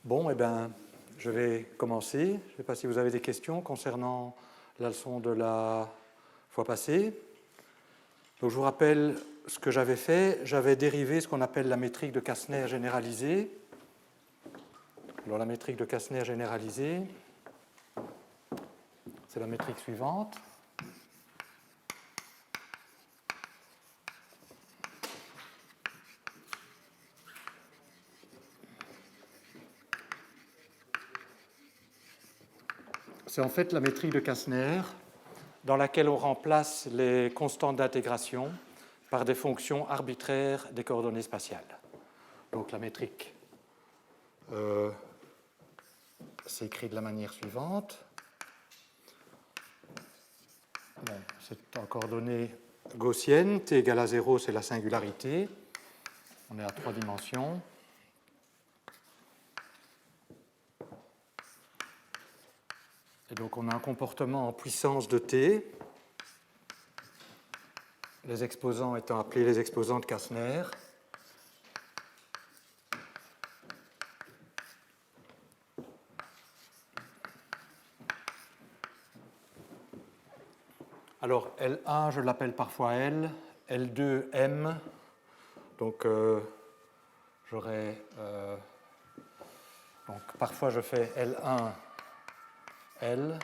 Bon, eh bien, je vais commencer. Je ne sais pas si vous avez des questions concernant la leçon de la fois passée. Donc, je vous rappelle ce que j'avais fait. J'avais dérivé ce qu'on appelle la métrique de Kastner généralisée. Alors, la métrique de Kastner généralisée, c'est la métrique suivante. C'est en fait la métrique de Kastner dans laquelle on remplace les constantes d'intégration par des fonctions arbitraires des coordonnées spatiales. Donc la métrique s'écrit de la manière suivante. Bon, c'est en coordonnées gaussiennes. T égale à 0, c'est la singularité. On est à 3 dimensions. Et donc on a un comportement en puissance de T, les exposants étant appelés les exposants de Kastner. Alors L1, je l'appelle parfois L, L2, M. Donc j'aurai... donc parfois je fais L1, L,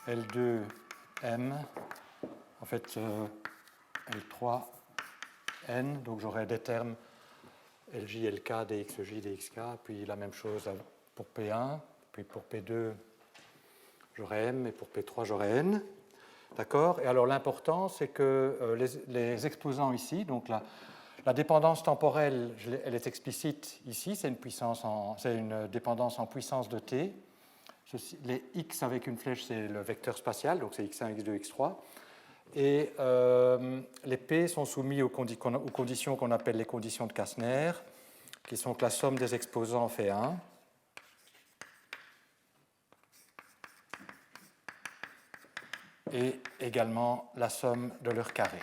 L2, M. En fait, L3, N. Donc j'aurai des termes LJ, LK, DXJ, DXK. Puis la même chose pour P1. Puis pour P2, j'aurai M. Et pour P3, j'aurai N. D'accord. Et alors l'important, c'est que les exposants ici, donc la dépendance temporelle, elle est explicite ici, c'est une dépendance en puissance de t. Les x avec une flèche, c'est le vecteur spatial, donc c'est x1, x2, x3. Et les p sont soumis aux conditions qu'on appelle les conditions de Kastner, qui sont que la somme des exposants fait 1. Et également la somme de leur carré.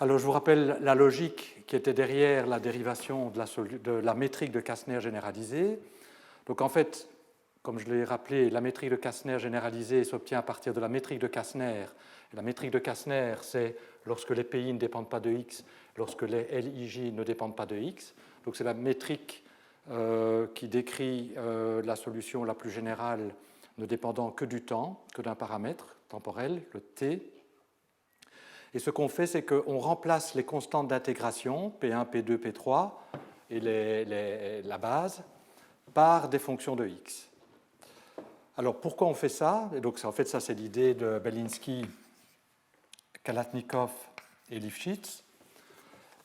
Alors, je vous rappelle la logique qui était derrière la dérivation de la métrique de Kastner généralisée. Donc, en fait, comme je l'ai rappelé, la métrique de Kastner généralisée s'obtient à partir de la métrique de Kastner. Et la métrique de Kastner, c'est lorsque les PI ne dépendent pas de x, lorsque les LIJ ne dépendent pas de x. Donc, c'est la métrique qui décrit la solution la plus générale ne dépendant que du temps, que d'un paramètre temporel, le t. Et ce qu'on fait, c'est qu'on remplace les constantes d'intégration, P1, P2, P3, et la base, par des fonctions de x. Alors, pourquoi on fait ça? Et donc, en fait, ça, c'est l'idée de Belinsky, Kalatnikov et Lifshitz.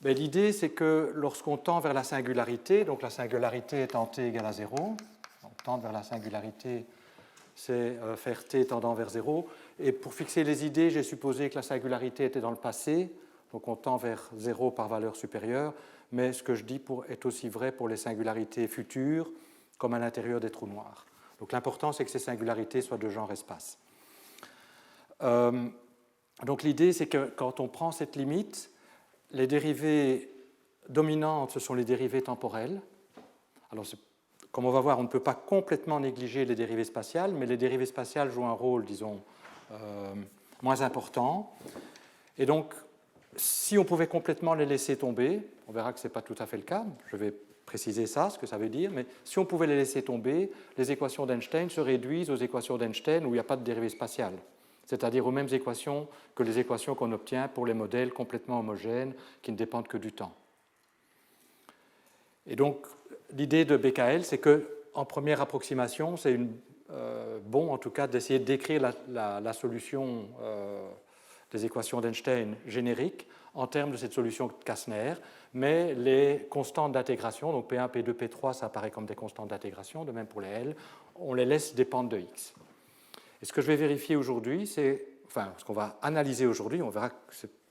Mais l'idée, c'est que lorsqu'on tend vers la singularité, donc la singularité étant t égale à 0, on tend vers la singularité, c'est faire t tendant vers 0. Et pour fixer les idées, j'ai supposé que la singularité était dans le passé, donc on tend vers 0 par valeur supérieure, mais ce que je dis est aussi vrai pour les singularités futures, comme à l'intérieur des trous noirs. Donc l'important, c'est que ces singularités soient de genre espace. Donc l'idée, c'est que quand on prend cette limite, les dérivées dominantes, ce sont les dérivées temporelles. Alors, comme on va voir, on ne peut pas complètement négliger les dérivées spatiales, mais les dérivées spatiales jouent un rôle, disons, moins important. Et donc, si on pouvait complètement les laisser tomber, on verra que ce n'est pas tout à fait le cas, je vais préciser ça, ce que ça veut dire, mais si on pouvait les laisser tomber, les équations d'Einstein se réduisent aux équations d'Einstein où il n'y a pas de dérivée spatiale, c'est-à-dire aux mêmes équations que les équations qu'on obtient pour les modèles complètement homogènes qui ne dépendent que du temps. Et donc, l'idée de BKL, c'est qu'en première approximation, c'est bon, en tout cas, d'essayer de décrire la solution des équations d'Einstein génériques en termes de cette solution de Kastner, mais les constantes d'intégration, donc P1, P2, P3, ça apparaît comme des constantes d'intégration, de même pour les L, on les laisse dépendre de x. Et ce que je vais vérifier aujourd'hui, ce qu'on va analyser aujourd'hui, on verra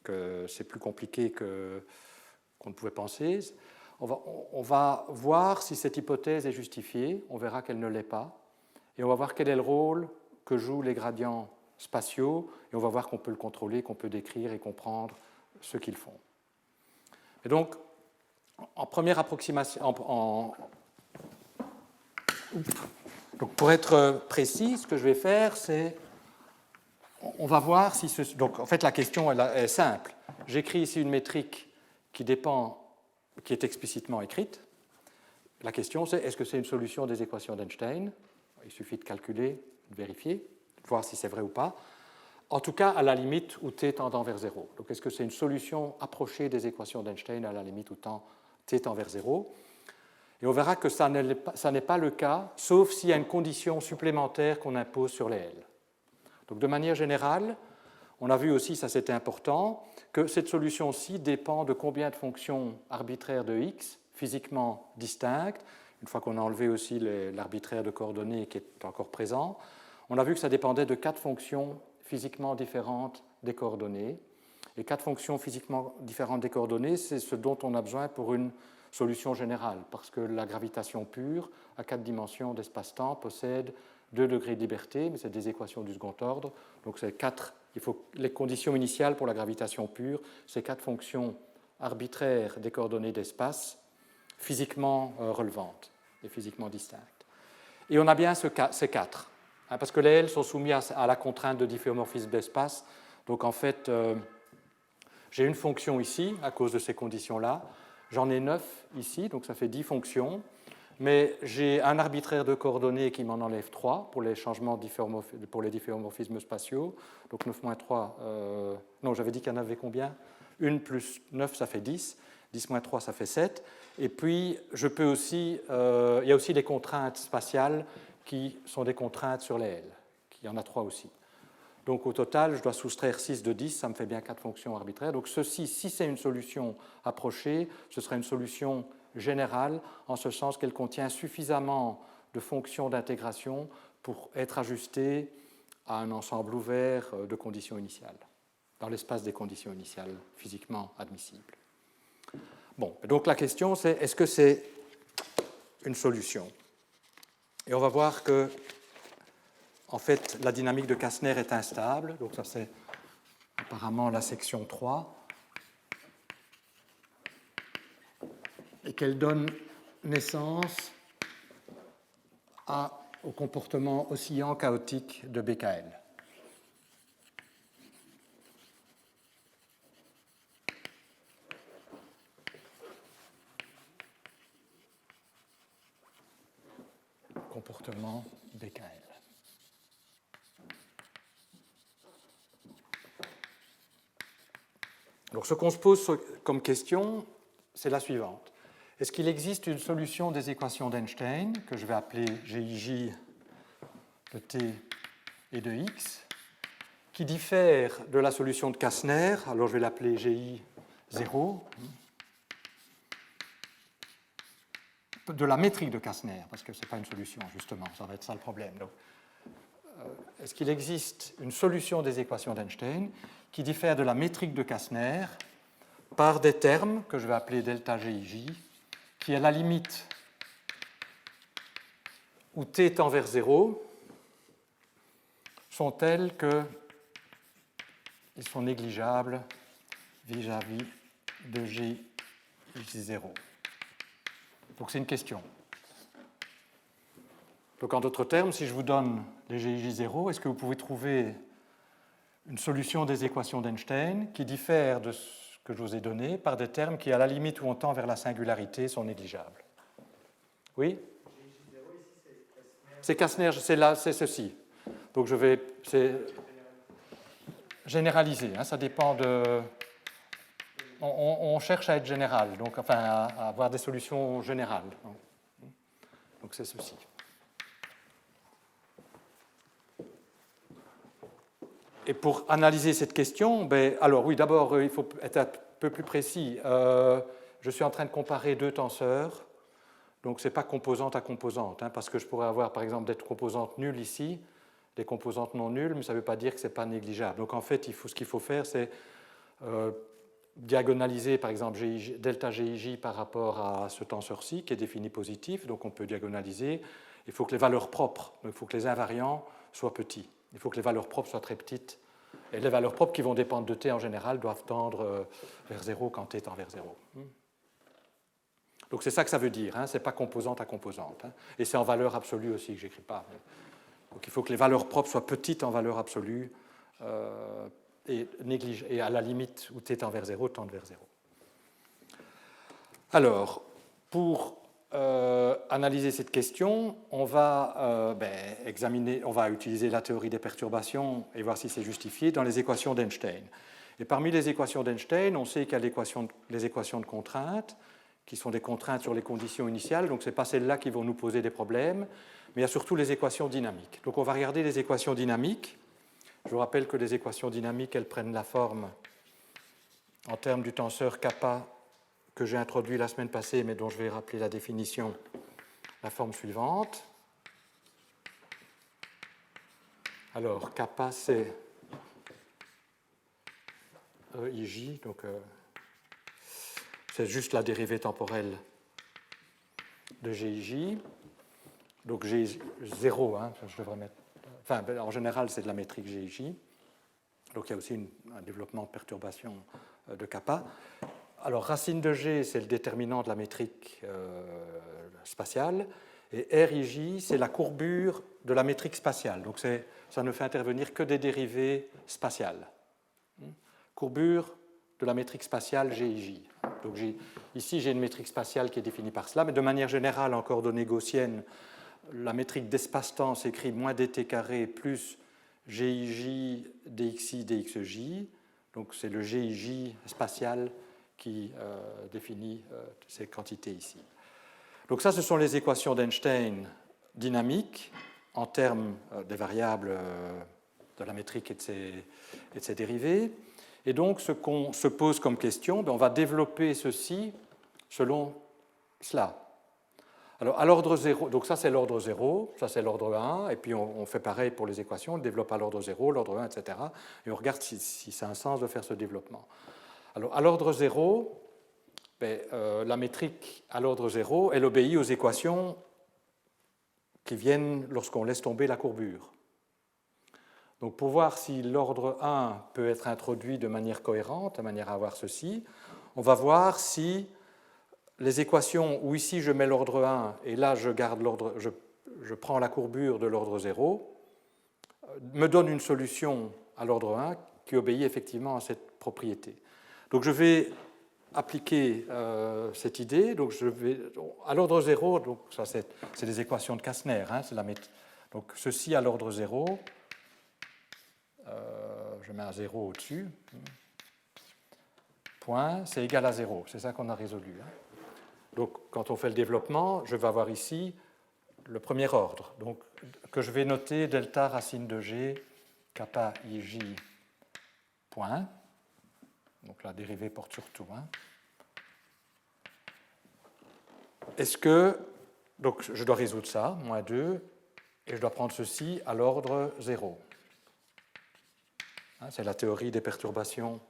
que c'est plus compliqué qu'on ne pouvait penser. On va voir si cette hypothèse est justifiée, on verra qu'elle ne l'est pas, et on va voir quel est le rôle que jouent les gradients spatiaux, et on va voir qu'on peut le contrôler, qu'on peut décrire et comprendre ce qu'ils font. Et donc, en première approximation, donc pour être précis, ce que je vais faire, c'est, on va voir si ce... Donc en fait la question est simple. J'écris ici une métrique qui est explicitement écrite. La question c'est, est-ce que c'est une solution des équations d'Einstein? Il suffit de calculer, de vérifier, de voir si c'est vrai ou pas. En tout cas, à la limite où t tendant vers 0. Donc est-ce que c'est une solution approchée des équations d'Einstein à la limite où t tend vers 0? Et on verra que ça n'est pas le cas, sauf s'il y a une condition supplémentaire qu'on impose sur les L. Donc de manière générale, on a vu aussi, ça c'était important, que cette solution-ci dépend de combien de fonctions arbitraires de x physiquement distinctes. Une fois qu'on a enlevé aussi l'arbitraire de coordonnées qui est encore présent, on a vu que ça dépendait de 4 fonctions physiquement différentes des coordonnées. Et 4 fonctions physiquement différentes des coordonnées, c'est ce dont on a besoin pour une solution générale, parce que la gravitation pure, à 4 dimensions d'espace-temps, possède 2 degrés de liberté, mais c'est des équations du second ordre. Donc c'est 4, les conditions initiales pour la gravitation pure, c'est 4 fonctions arbitraires des coordonnées d'espace, physiquement relevantes et physiquement distinctes. Et on a bien ces 4, parce que les L sont soumis à la contrainte de difféomorphisme d'espace. Donc en fait, j'ai une fonction ici, à cause de ces conditions-là. J'en ai 9 ici, donc ça fait 10 fonctions. Mais j'ai un arbitraire de coordonnées qui m'en enlève 3 pour les changements pour les difféomorphismes spatiaux. Donc 9 moins 3, non, j'avais dit qu'il y en avait combien? 1 plus 9, ça fait 10. 10 moins 3, ça fait 7. Et puis, je peux aussi, il y a aussi des contraintes spatiales qui sont des contraintes sur les L. Il y en a 3 aussi. Donc au total, je dois soustraire 6 de 10, ça me fait bien 4 fonctions arbitraires. Donc ceci, si c'est une solution approchée, ce sera une solution générale, en ce sens qu'elle contient suffisamment de fonctions d'intégration pour être ajustée à un ensemble ouvert de conditions initiales, dans l'espace des conditions initiales physiquement admissibles. Bon, donc la question c'est, est-ce que c'est une solution? Et on va voir que en fait, la dynamique de Kastner est instable, donc ça c'est apparemment la section 3, et qu'elle donne naissance au comportement oscillant chaotique de BKL. Comportement BKL. Donc ce qu'on se pose comme question, c'est la suivante. Est-ce qu'il existe une solution des équations d'Einstein, que je vais appeler GIJ de t et de x, qui diffère de la solution de Kastner, alors je vais l'appeler GI0, de la métrique de Kastner, parce que ce n'est pas une solution, justement, ça va être ça le problème. Donc, est-ce qu'il existe une solution des équations d'Einstein qui diffère de la métrique de Kastner par des termes que je vais appeler delta GIJ, qui à la limite où t tend vers 0 sont tels qu'ils sont négligeables vis-à-vis de GI0. Donc c'est une question. Donc en d'autres termes, si je vous donne les GIJ0, est-ce que vous pouvez trouver une solution des équations d'Einstein qui diffère de ce que je vous ai donné par des termes qui, à la limite où on tend vers la singularité, sont négligeables? Oui? C'est Kastner, c'est ceci. Donc c'est généralisé, hein, ça dépend de... On cherche à être général, donc enfin à avoir des solutions générales. Donc c'est ceci. Et pour analyser cette question, alors oui, d'abord, il faut être un peu plus précis. Je suis en train de comparer deux tenseurs, donc ce n'est pas composante à composante, hein, parce que je pourrais avoir, par exemple, des composantes nulles ici, des composantes non nulles, mais ça ne veut pas dire que ce n'est pas négligeable. Donc en fait, ce qu'il faut faire, c'est diagonaliser, par exemple, delta GIJ par rapport à ce tenseur-ci, qui est défini positif, donc on peut diagonaliser. Il faut que les valeurs propres, il faut que les invariants soient petits. Il faut que les valeurs propres soient très petites. Et les valeurs propres qui vont dépendre de t en général doivent tendre vers 0 quand t tend vers 0. Donc c'est ça que ça veut dire, hein, ce n'est pas composante à composante. Hein. Et c'est en valeur absolue aussi que je n'écris pas. Donc il faut que les valeurs propres soient petites en valeur absolue et à la limite où t tend vers 0, tendent vers 0. Alors, pour analyser cette question, on va on va utiliser la théorie des perturbations et voir si c'est justifié dans les équations d'Einstein. Et parmi les équations d'Einstein, on sait qu'il y a les équations de contrainte, qui sont des contraintes sur les conditions initiales, donc ce n'est pas celles-là qui vont nous poser des problèmes, mais il y a surtout les équations dynamiques. Donc on va regarder les équations dynamiques. Je vous rappelle que les équations dynamiques, elles prennent la forme en termes du tenseur kappa que j'ai introduit la semaine passée, mais dont je vais rappeler la définition, la forme suivante. Alors, kappa, c'est EIJ, donc c'est juste la dérivée temporelle de GIJ. Donc G0, hein, je devrais mettre. Enfin, en général, c'est de la métrique GIJ. Donc il y a aussi un développement de perturbation de kappa. Alors, racine de G, c'est le déterminant de la métrique spatiale. Et RIJ, c'est la courbure de la métrique spatiale. Donc, ça ne fait intervenir que des dérivées spatiales. Courbure de la métrique spatiale GIJ. Donc, ici, j'ai une métrique spatiale qui est définie par cela, mais de manière générale, en coordonnées gaussiennes, la métrique d'espace-temps s'écrit moins dt carré plus GIJ dxi dxj. Donc, c'est le GIJ spatial qui définit ces quantités ici. Donc ça, ce sont les équations d'Einstein dynamiques en termes des variables de la métrique et de ses dérivées. Et donc, ce qu'on se pose comme question, on va développer ceci selon cela. Alors, à l'ordre 0, donc ça c'est l'ordre 0, ça c'est l'ordre 1, et puis on fait pareil pour les équations, on développe à l'ordre 0, l'ordre 1, etc. Et on regarde si ça a un sens de faire ce développement. Alors, à l'ordre 0, la métrique à l'ordre 0, elle obéit aux équations qui viennent lorsqu'on laisse tomber la courbure. Donc, pour voir si l'ordre 1 peut être introduit de manière cohérente, de manière à avoir ceci, on va voir si les équations où ici je mets l'ordre 1 et là je garde l'ordre, je prends la courbure de l'ordre 0, me donnent une solution à l'ordre 1 qui obéit effectivement à cette propriété. Donc je vais appliquer cette idée. Donc je vais à l'ordre 0, donc ça c'est des équations de Kastner. Hein, donc ceci à l'ordre 0, je mets un 0 au-dessus, point, c'est égal à 0. C'est ça qu'on a résolu. Hein. Donc quand on fait le développement, je vais avoir ici le premier ordre, donc que je vais noter delta racine de g kappa ij point. Donc la dérivée porte sur tout. Hein. Est-ce que, donc je dois résoudre ça, moins 2, et je dois prendre ceci à l'ordre 0. Hein, c'est la théorie des perturbations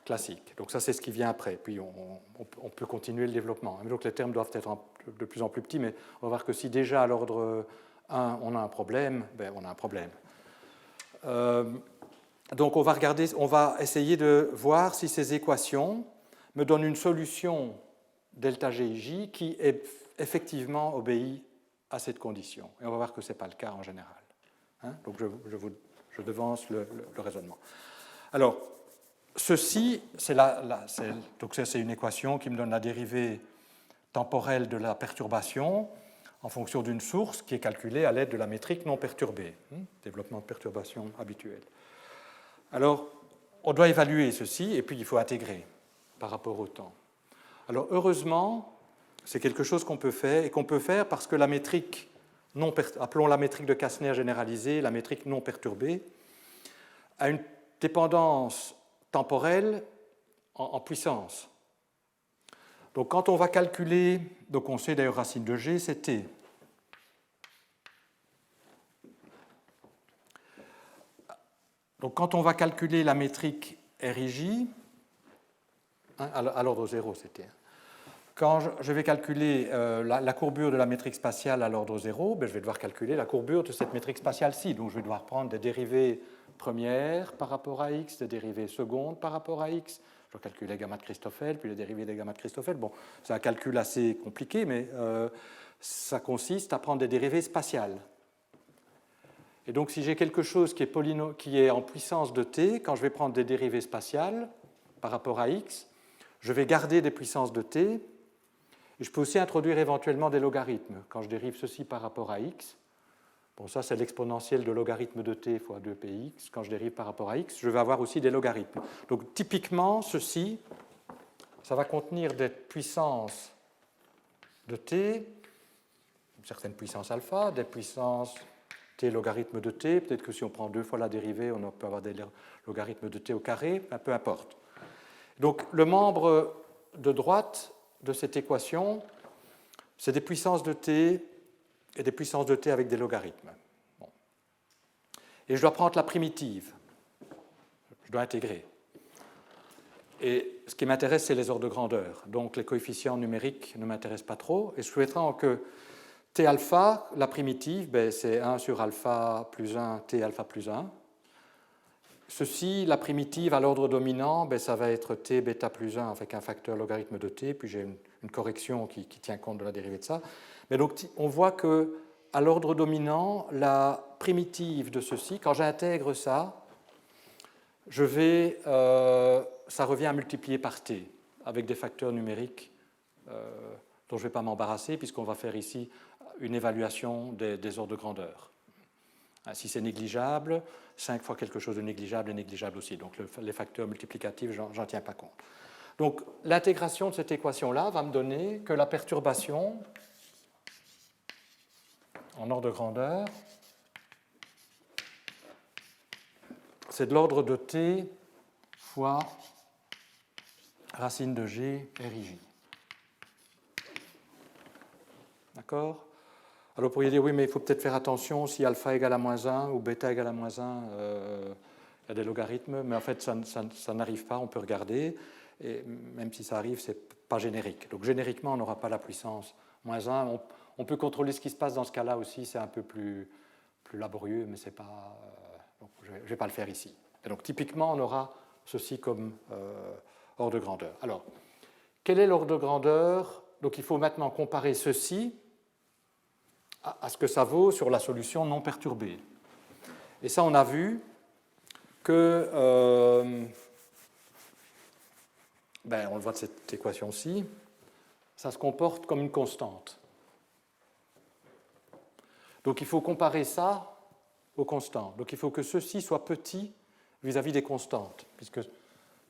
classiques. Donc ça, c'est ce qui vient après. Puis on peut continuer le développement. Donc les termes doivent être de plus en plus petits, mais on va voir que si déjà à l'ordre 1, on a un problème, on a un problème. Donc on va essayer de voir si ces équations me donnent une solution delta GIJ qui effectivement obéit à cette condition. Et on va voir que ce n'est pas le cas en général. Hein, donc je devance le raisonnement. Alors, ceci, c'est une équation qui me donne la dérivée temporelle de la perturbation en fonction d'une source qui est calculée à l'aide de la métrique non perturbée, développement de perturbation habituel. Alors, on doit évaluer ceci et puis il faut intégrer par rapport au temps. Alors, heureusement, c'est quelque chose qu'on peut faire et qu'on peut faire parce que la métrique, appelons la métrique de Kastner généralisée, la métrique non perturbée, a une dépendance temporelle en puissance. Donc, quand on va calculer, donc on sait d'ailleurs racine de g, c'est t. Donc, quand on va calculer la métrique RIJ, à l'ordre 0, c'était. quand je vais calculer la courbure de la métrique spatiale à l'ordre 0, ben je vais devoir calculer la courbure de cette métrique spatiale-ci. Donc je vais devoir prendre des dérivées premières par rapport à x, des dérivées secondes par rapport à x. Je dois calculer les gammas de Christoffel, puis les dérivées des gammas de Christoffel. Bon, c'est un calcul assez compliqué, mais ça consiste à prendre des dérivées spatiales. Et donc si j'ai quelque chose qui est en puissance de t, quand je vais prendre des dérivées spatiales par rapport à x, je vais garder des puissances de t. Et je peux aussi introduire éventuellement des logarithmes. Quand je dérive ceci par rapport à x, bon, ça c'est l'exponentielle de logarithme de t fois 2px. Quand je dérive par rapport à x, je vais avoir aussi des logarithmes. Donc typiquement, ceci, ça va contenir des puissances de t, une certaine puissance alpha, des puissances t logarithme de t. Peut-être que si on prend 2 fois la dérivée, on peut avoir des logarithmes de t au carré, peu importe. Donc le membre de droite de cette équation, c'est des puissances de t et des puissances de t avec des logarithmes. Bon. Et je dois prendre la primitive. Je dois intégrer. Et ce qui m'intéresse, c'est les ordres de grandeur. Donc les coefficients numériques ne m'intéressent pas trop. Et je souhaiterais que t alpha, la primitive, ben, c'est 1 sur alpha plus 1, t alpha plus 1. Ceci, la primitive à l'ordre dominant, ben, ça va être t bêta plus 1 avec un facteur logarithme de t, puis j'ai une correction qui tient compte de la dérivée de ça. Mais donc, on voit qu'à l'ordre dominant, la primitive de ceci, quand j'intègre ça, ça revient à multiplier par t, avec des facteurs numériques dont je ne vais pas m'embarrasser, puisqu'on va faire ici une évaluation des ordres de grandeur. Si c'est négligeable, 5 fois quelque chose de négligeable est négligeable aussi. Donc les facteurs multiplicatifs, j'en tiens pas compte. Donc l'intégration de cette équation-là va me donner que la perturbation en ordre de grandeur, c'est de l'ordre de t fois racine de g RIJ. D'accord ? Alors vous pourriez dire, oui, mais il faut peut-être faire attention si alpha égale à moins 1 ou bêta égale à moins 1, il y a des logarithmes, mais en fait, ça n'arrive pas, on peut regarder, et même si ça arrive, ce n'est pas générique. Donc génériquement, on n'aura pas la puissance moins 1. On peut contrôler ce qui se passe dans ce cas-là aussi, c'est un peu plus laborieux, mais c'est pas, donc je ne vais pas le faire ici. Et donc typiquement, on aura ceci comme ordre de grandeur. Alors, quel est l'ordre de grandeur? Donc il faut maintenant comparer ceci à ce que ça vaut sur la solution non perturbée. Et ça, on a vu que, on le voit de cette équation-ci, ça se comporte comme une constante. Donc il faut comparer ça aux constantes. Donc il faut que ceci soit petit vis-à-vis des constantes, puisque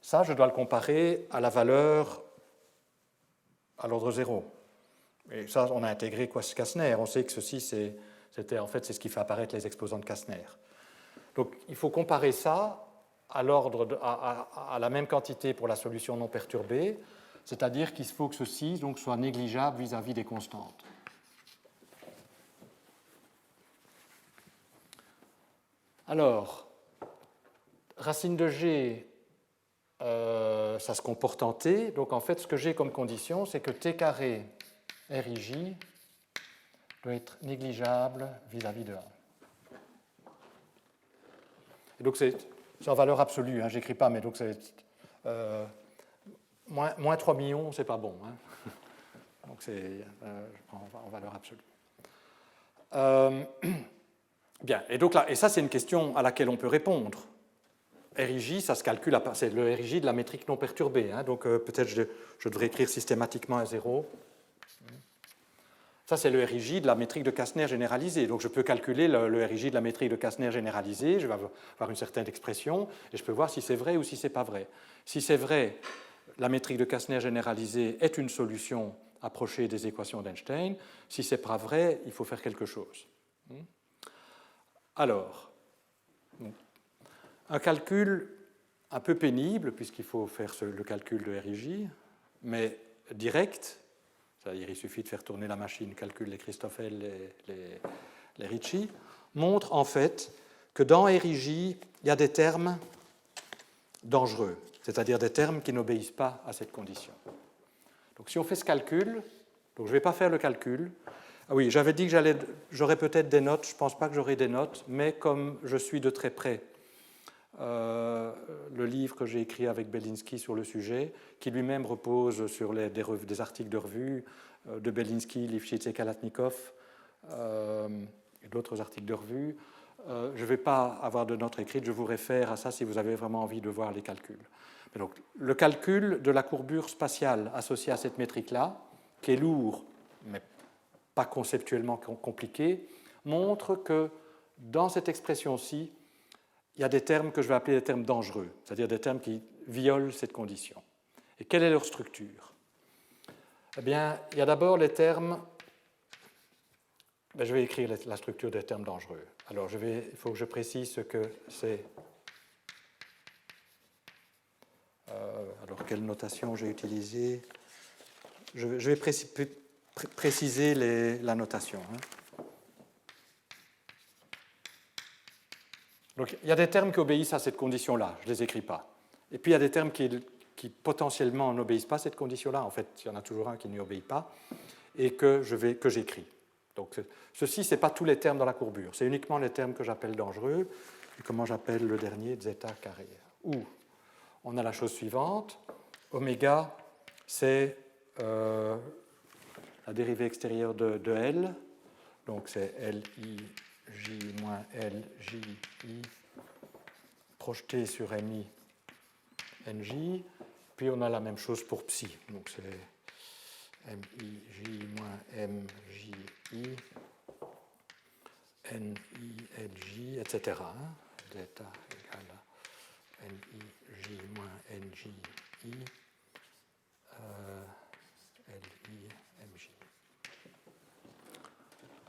ça, je dois le comparer à la valeur à l'ordre 0. Et ça, on a intégré Kastner. On sait que ceci, c'est ce qui fait apparaître les exposants de Kastner. Donc, il faut comparer ça à la même quantité pour la solution non perturbée, c'est-à-dire qu'il faut que ceci donc, soit négligeable vis-à-vis des constantes. Alors, racine de g, ça se comporte en t. Donc, en fait, ce que j'ai comme condition, c'est que t carré RIJ doit être négligeable vis-à-vis de 1. Et donc c'est en valeur absolue, hein, je n'écris pas, mais donc c'est moins 3 millions, c'est pas bon. Hein. Donc je prends en valeur absolue. Bien, et donc là, et ça c'est une question à laquelle on peut répondre. RIJ, ça se calcule, c'est le RIJ de la métrique non perturbée. Hein, donc peut-être je devrais écrire systématiquement un 0. Ça, c'est le RIJ de la métrique de Kastner généralisée. Donc, je peux calculer le RIJ de la métrique de Kastner généralisée. Je vais avoir une certaine expression et je peux voir si c'est vrai ou si ce n'est pas vrai. Si c'est vrai, la métrique de Kastner généralisée est une solution approchée des équations d'Einstein. Si ce n'est pas vrai, il faut faire quelque chose. Alors, un calcul un peu pénible, puisqu'il faut faire le calcul de RIJ, mais direct. C'est-à-dire il suffit de faire tourner la machine, calcule les Christoffel, les Ricci, montre en fait que dans RIJ, il y a des termes dangereux, c'est-à-dire des termes qui n'obéissent pas à cette condition. Donc si on fait ce calcul, donc je ne vais pas faire le calcul. Ah oui, j'avais dit que j'aurais peut-être des notes, je ne pense pas que j'aurai des notes, mais comme je suis de très près le livre que j'ai écrit avec Belinsky sur le sujet, qui lui-même repose sur des articles de revue de Belinsky, Lifshitz et Kalatnikov, et d'autres articles de revue. Je ne vais pas avoir de notes écrites, je vous réfère à ça si vous avez vraiment envie de voir les calculs. Mais donc, le calcul de la courbure spatiale associée à cette métrique-là, qui est lourd, mais pas conceptuellement compliqué, montre que dans cette expression-ci, il y a des termes que je vais appeler des termes dangereux, c'est-à-dire des termes qui violent cette condition. Et quelle est leur structure? Eh bien, il y a d'abord les termes. Je vais écrire la structure des termes dangereux. Alors, il faut que je précise ce que c'est. Alors, quelle notation j'ai utilisée? Je vais préciser la notation. Donc, il y a des termes qui obéissent à cette condition-là, je ne les écris pas. Et puis, il y a des termes qui potentiellement n'obéissent pas à cette condition-là. En fait, il y en a toujours un qui n'y obéit pas, et que j'écris. Donc, ceci, ce n'est pas tous les termes dans la courbure, c'est uniquement les termes que j'appelle dangereux. Et comment j'appelle le dernier? Zeta carré. Où on a la chose suivante. Oméga, c'est la dérivée extérieure de L. Donc, c'est LI moins LJI projeté sur MI NJ. Puis, on a la même chose pour psi. Donc, c'est MIJ moins MJI, NILJ, etc. Delta égale à MIJ moins NJI, LIMJ.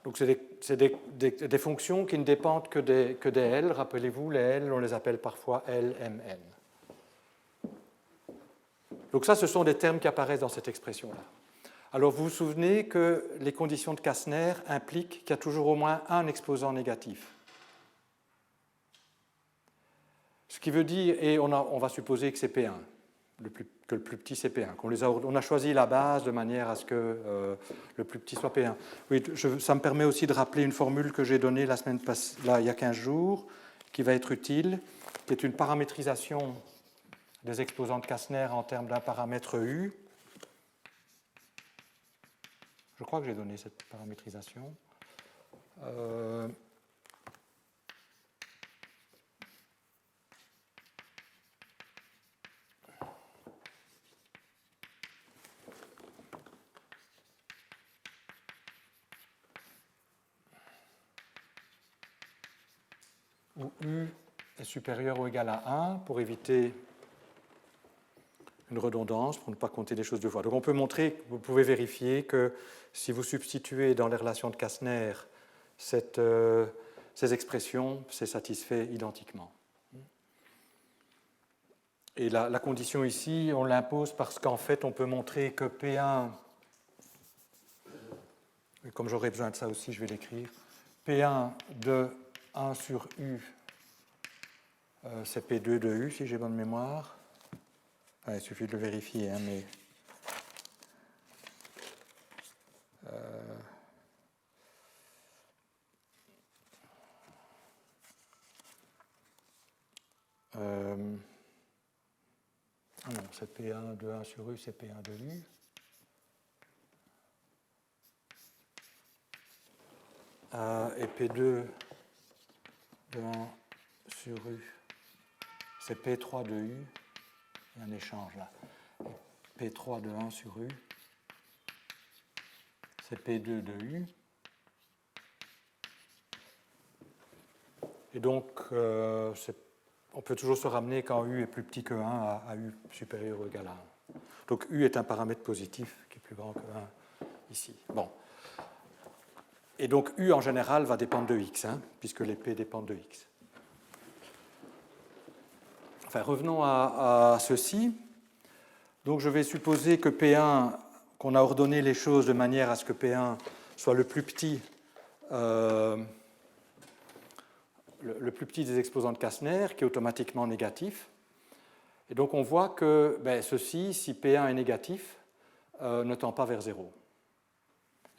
Donc c'est des fonctions qui ne dépendent que des L. Rappelez-vous, les L, on les appelle parfois LMN. Donc ça, ce sont des termes qui apparaissent dans cette expression-là. Alors, vous vous souvenez que les conditions de Kastner impliquent qu'il y a toujours au moins un exposant négatif. Ce qui veut dire, et on va supposer que c'est P1, que le plus petit c'est P1, on a choisi la base de manière à ce que le plus petit soit P1. Oui, ça me permet aussi de rappeler une formule que j'ai donnée la semaine passée, il y a 15 jours, qui va être utile, qui est une paramétrisation des exposants de Kastner en termes d'un paramètre U. Je crois que j'ai donné cette paramétrisation. Où U est supérieur ou égal à 1 pour éviter une redondance, pour ne pas compter les choses deux fois. Donc on peut montrer, vous pouvez vérifier que si vous substituez dans les relations de Kastner ces expressions, c'est satisfait identiquement. Et la condition ici, on l'impose parce qu'en fait, on peut montrer que P1, et comme j'aurai besoin de ça aussi, je vais l'écrire, P1 de 1 sur U, c'est P2 de U, si j'ai bonne mémoire. Il suffit de le vérifier, hein, mais... Ah non, c'est P1 de 1 sur U, c'est P1 de U. Et P2 de 1 sur U, c'est P3 de U. Il y a un échange là. P3 de 1 sur U, c'est P2 de U. Et donc, on peut toujours se ramener quand U est plus petit que 1 à U supérieur ou égal à 1. Donc U est un paramètre positif qui est plus grand que 1 ici. Bon. Et donc U en général va dépendre de X, hein, puisque les P dépendent de X. Enfin, revenons à ceci. Donc je vais supposer que P1, qu'on a ordonné les choses de manière à ce que P1 soit le plus petit des exposants de Kastner, qui est automatiquement négatif. Et donc on voit que ceci, si P1 est négatif, ne tend pas vers 0.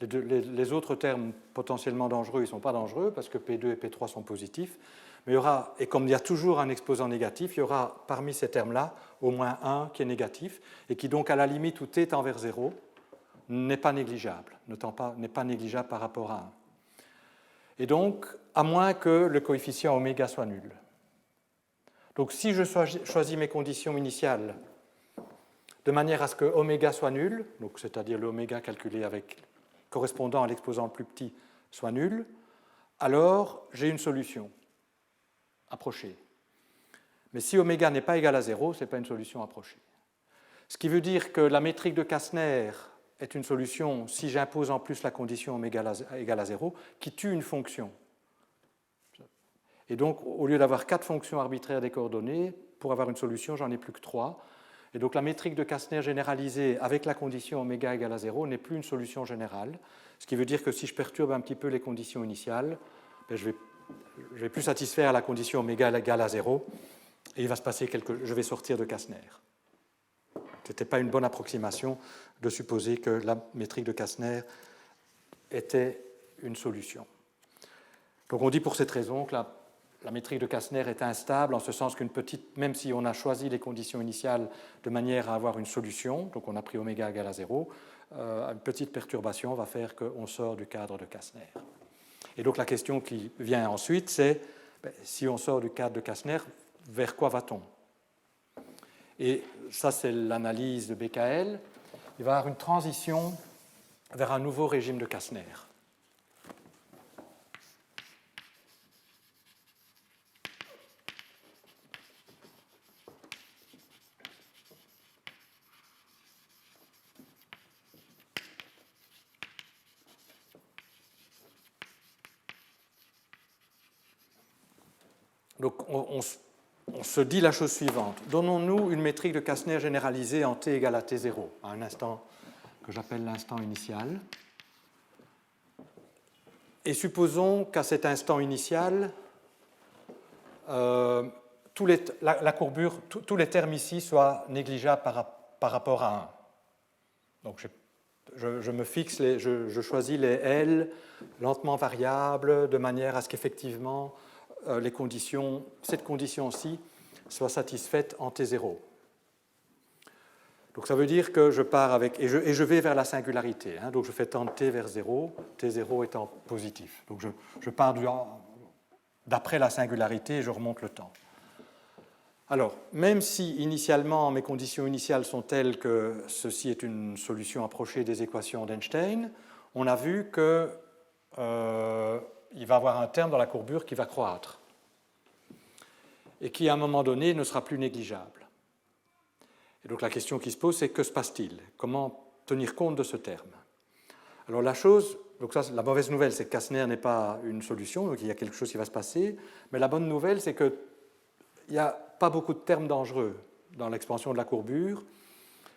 Les autres termes potentiellement dangereux, ils ne sont pas dangereux parce que P2 et P3 sont positifs. Mais il y aura, et comme il y a toujours un exposant négatif, il y aura parmi ces termes-là au moins un qui est négatif et qui donc à la limite où t tend vers 0 n'est pas négligeable, n'est pas négligeable par rapport à 1. Et donc, à moins que le coefficient oméga soit nul. Donc si je choisis mes conditions initiales de manière à ce que oméga soit nul, donc c'est-à-dire l'oméga calculé avec correspondant à l'exposant le plus petit soit nul, alors j'ai une solution approchée. Mais si oméga n'est pas égal à 0, ce n'est pas une solution approchée. Ce qui veut dire que la métrique de Kastner est une solution si j'impose en plus la condition oméga égale à 0 qui tue une fonction. Et donc, au lieu d'avoir 4 fonctions arbitraires des coordonnées, pour avoir une solution, j'en ai plus que 3. Et donc la métrique de Kastner généralisée avec la condition oméga égale à 0 n'est plus une solution générale, ce qui veut dire que si je perturbe un petit peu les conditions initiales, je vais plus satisfaire la condition oméga égale à 0 et il va se passer je vais sortir de Kastner. Ce n'était pas une bonne approximation de supposer que la métrique de Kastner était une solution. Donc on dit pour cette raison que la métrique de Kastner est instable, en ce sens qu'une petite, même si on a choisi les conditions initiales de manière à avoir une solution, donc on a pris oméga égale à 0, une petite perturbation va faire qu'on sort du cadre de Kastner. Et donc la question qui vient ensuite, c'est si on sort du cadre de Kastner, vers quoi va-t-on? Et ça, c'est l'analyse de BKL. Il va y avoir une transition vers un nouveau régime de Kastner. Donc, on se dit la chose suivante. Donnons-nous une métrique de Kastner généralisée en t égale à t0, à un instant que j'appelle l'instant initial. Et supposons qu'à cet instant initial, tous les termes ici soient négligeables par rapport à 1. Donc, je me fixe, je choisis les L lentement variables de manière à ce qu'effectivement cette condition-ci soit satisfaite en T0. Donc ça veut dire que je pars avec, et je vais vers la singularité, hein, donc je fais tendre T vers 0, T0 étant positif. Donc je pars d'après la singularité et je remonte le temps. Alors, même si initialement mes conditions initiales sont telles que ceci est une solution approchée des équations d'Einstein, on a vu que il va y avoir un terme dans la courbure qui va croître et qui, à un moment donné, ne sera plus négligeable. Et donc la question qui se pose, c'est que se passe-t-il? Comment tenir compte de ce terme? Alors la la mauvaise nouvelle, c'est que Kastner n'est pas une solution, donc il y a quelque chose qui va se passer, mais la bonne nouvelle, c'est qu'il n'y a pas beaucoup de termes dangereux dans l'expansion de la courbure.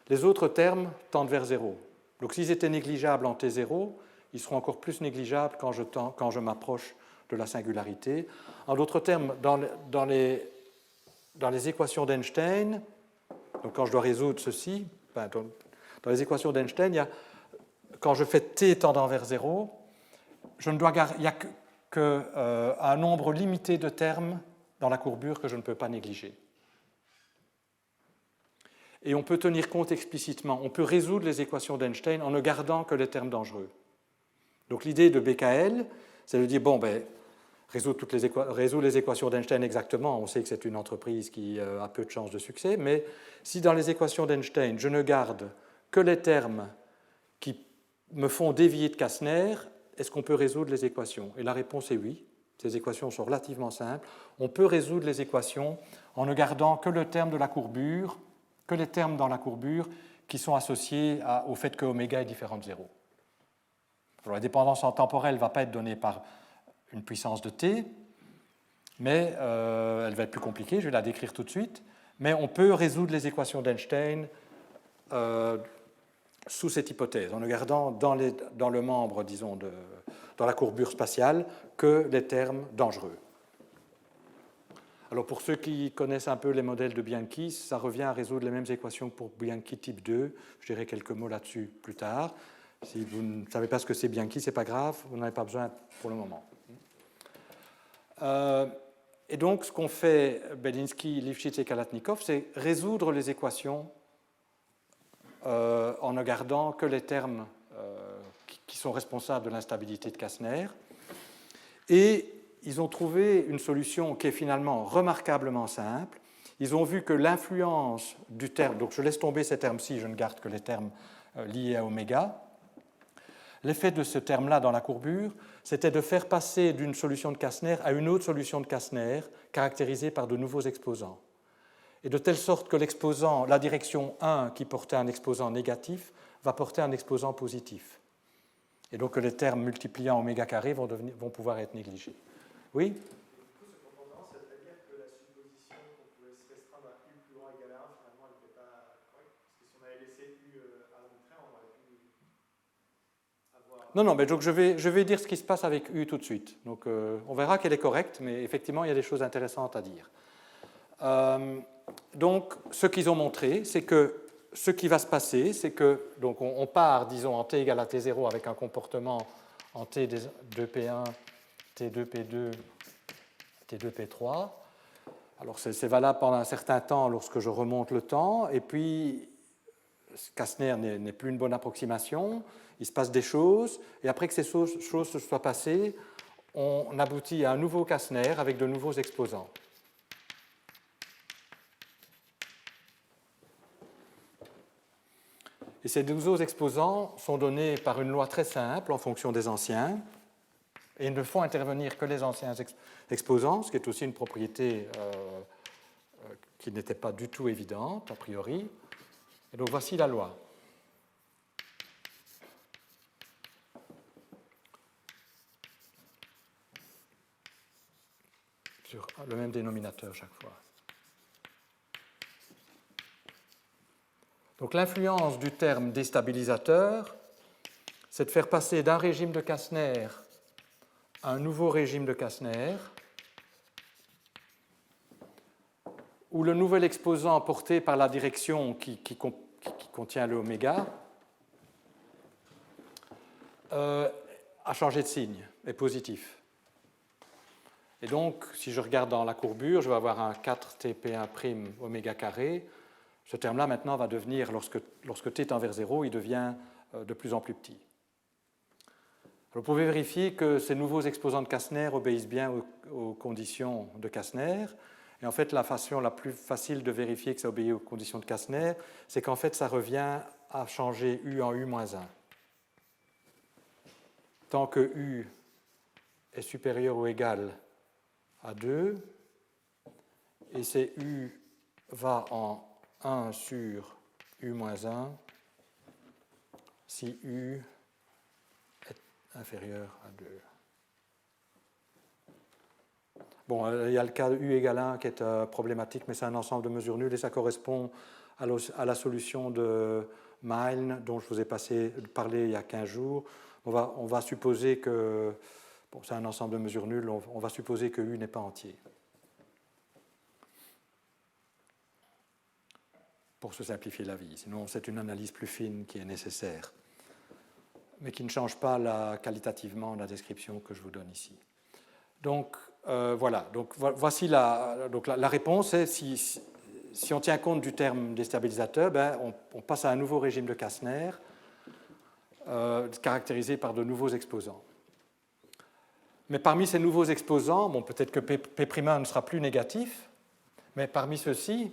Les autres termes tendent vers 0. Donc s'ils étaient négligeables en T0, ils seront encore plus négligeables quand je m'approche de la singularité. En d'autres termes, dans les équations d'Einstein, donc quand je dois résoudre ceci, dans les équations d'Einstein, quand je fais t tendant vers 0, il n'y a qu'un nombre limité de termes dans la courbure que je ne peux pas négliger. Et on peut tenir compte explicitement, on peut résoudre les équations d'Einstein en ne gardant que les termes dangereux. Donc l'idée de BKL, c'est de dire, résoudre les équations d'Einstein exactement, on sait que c'est une entreprise qui a peu de chances de succès, mais si dans les équations d'Einstein, je ne garde que les termes qui me font dévier de Kastner, est-ce qu'on peut résoudre les équations? Et la réponse est oui. Ces équations sont relativement simples. On peut résoudre les équations en ne gardant que le terme de la courbure, que les termes dans la courbure qui sont associés au fait que oméga est différent de 0. Alors, la dépendance en temporelle ne va pas être donnée par une puissance de t, mais elle va être plus compliquée, je vais la décrire tout de suite. Mais on peut résoudre les équations d'Einstein sous cette hypothèse, en ne gardant dans le membre, disons, dans la courbure spatiale, que les termes dangereux. Alors pour ceux qui connaissent un peu les modèles de Bianchi, ça revient à résoudre les mêmes équations que pour Bianchi type 2. Je dirai quelques mots là-dessus plus tard. Si vous ne savez pas ce que c'est Bianchi, ce n'est pas grave, vous n'en avez pas besoin pour le moment. Et donc ce qu'ont fait Belinsky, Lifshitz et Kalatnikov, c'est résoudre les équations en ne gardant que les termes qui sont responsables de l'instabilité de Kastner. Et ils ont trouvé une solution qui est finalement remarquablement simple. Ils ont vu que l'influence du terme, donc je laisse tomber ces termes-ci, je ne garde que les termes liés à oméga. L'effet de ce terme-là dans la courbure, c'était de faire passer d'une solution de Kastner à une autre solution de Kastner, caractérisée par de nouveaux exposants. Et de telle sorte que l'exposant, la direction 1 qui portait un exposant négatif, va porter un exposant positif. Et donc que les termes multipliant oméga carré vont pouvoir être négligés. Oui? Du coup, cependant, ça veut dire que la supposition qu'on pouvait se restreindre à U plus grand égal à 1, finalement, elle n'était pas correcte. Parce que si on avait laissé U arbitraire, on aurait pu avoir... Non, mais donc je vais dire ce qui se passe avec U tout de suite. Donc on verra qu'elle est correcte, mais effectivement, il y a des choses intéressantes à dire. Donc, ce qu'ils ont montré, c'est que ce qui va se passer, c'est que donc on part, disons, en t égale à t0 avec un comportement en t 2p1, t2p2, t2p3. Alors, c'est valable pendant un certain temps lorsque je remonte le temps, et puis Kastner n'est plus une bonne approximation, il se passe des choses, et après que ces choses se soient passées, on aboutit à un nouveau Kastner avec de nouveaux exposants. Et ces nouveaux exposants sont donnés par une loi très simple en fonction des anciens, et ils ne font intervenir que les anciens exposants, ce qui est aussi une propriété qui n'était pas du tout évidente, a priori. Et donc voici la loi. Sur le même dénominateur chaque fois. Donc l'influence du terme déstabilisateur, c'est de faire passer d'un régime de Kastner à un nouveau régime de Kastner, où le nouvel exposant porté par la direction qui contient le oméga a changé de signe, est positif. Et donc, si je regarde dans la courbure, je vais avoir un 4tp1' oméga carré. Ce terme-là, maintenant, va devenir, lorsque t tend vers 0, il devient de plus en plus petit. Vous pouvez vérifier que ces nouveaux exposants de Kastner obéissent bien aux conditions de Kastner. Et en fait, la façon la plus facile de vérifier que ça obéit aux conditions de Kastner, c'est qu'en fait, ça revient à changer U en U-1. Tant que U est supérieur ou égal à 2, et c'est U va en 1 sur U-1 si U est inférieur à 2. Bon, il y a le cas de U égale 1 qui est problématique, mais c'est un ensemble de mesures nulles et ça correspond à la solution de Milne dont je vous ai parlé il y a 15 jours. On va supposer que, bon, c'est un ensemble de mesures nulles, on va supposer que U n'est pas entier. Pour se simplifier la vie. Sinon, c'est une analyse plus fine qui est nécessaire, mais qui ne change pas qualitativement la description que je vous donne ici. Donc, voilà. Donc, voici la réponse. Est, si on tient compte du terme déstabilisateur, on passe à un nouveau régime de Kastner, caractérisé par de nouveaux exposants. Mais parmi ces nouveaux exposants, bon, peut-être que P'1 ne sera plus négatif, mais parmi ceux-ci,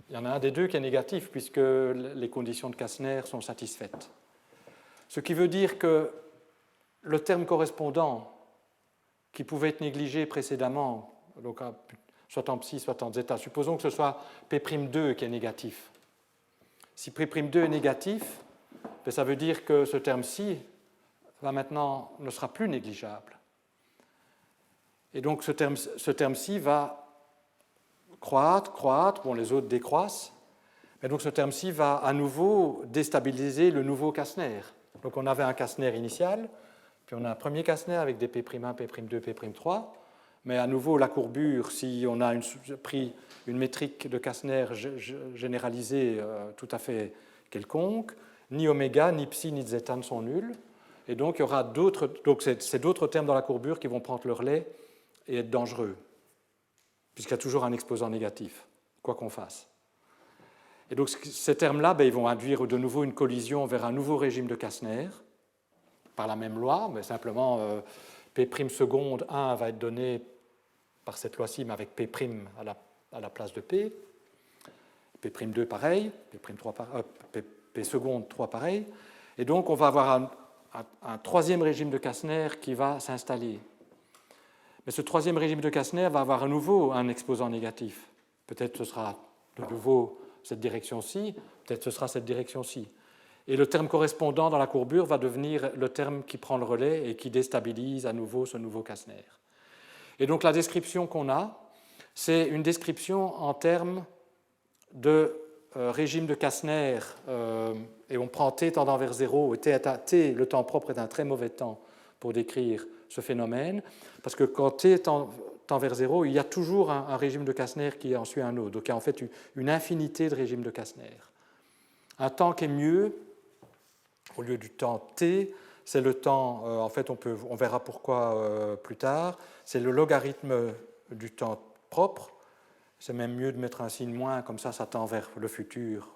il y en a un des deux qui est négatif puisque les conditions de Kastner sont satisfaites. Ce qui veut dire que le terme correspondant qui pouvait être négligé précédemment, donc soit en psi, soit en zeta, supposons que ce soit P'2 qui est négatif. Si P'2 est négatif, ça veut dire que ce terme-ci maintenant ne sera plus négligeable. Et donc ce terme-ci va croître, bon, les autres décroissent, mais donc ce terme-ci va à nouveau déstabiliser le nouveau Kastner. Donc on avait un Kastner initial, puis on a un premier Kastner avec des P'1, P'2, P'3. mais à nouveau, la courbure, si on a pris une métrique de Kastner généralisée tout à fait quelconque, ni oméga, ni psi, ni zeta ne sont nuls. Et donc, il y aura c'est d'autres termes dans la courbure qui vont prendre le relais et être dangereux, puisqu'il y a toujours un exposant négatif, quoi qu'on fasse. Et donc, ces termes-là, ils vont induire de nouveau une collision vers un nouveau régime de Kastner, par la même loi, mais simplement P' seconde 1 va être donné par cette loi-ci, mais avec P' à la place de P. P'2 pareil, P seconde 3 pareil. Et donc, on va avoir un troisième régime de Kastner qui va s'installer. Mais ce troisième régime de Kastner va avoir à nouveau un exposant négatif. Peut-être ce sera de nouveau cette direction-ci, peut-être ce sera cette direction-ci. Et le terme correspondant dans la courbure va devenir le terme qui prend le relais et qui déstabilise à nouveau ce nouveau Kastner. Et donc la description qu'on a, c'est une description en termes de régime de Kastner, et on prend t tendant vers 0, et t, le temps propre, est un très mauvais temps pour décrire ce phénomène, parce que quand t tend vers 0, il y a toujours un régime de Kastner qui en suit un autre. Donc il y a en fait une infinité de régimes de Kastner. Un temps qui est mieux, au lieu du temps t, c'est le temps, en fait on verra pourquoi plus tard, c'est le logarithme du temps propre. C'est même mieux de mettre un signe moins, comme ça tend vers le futur.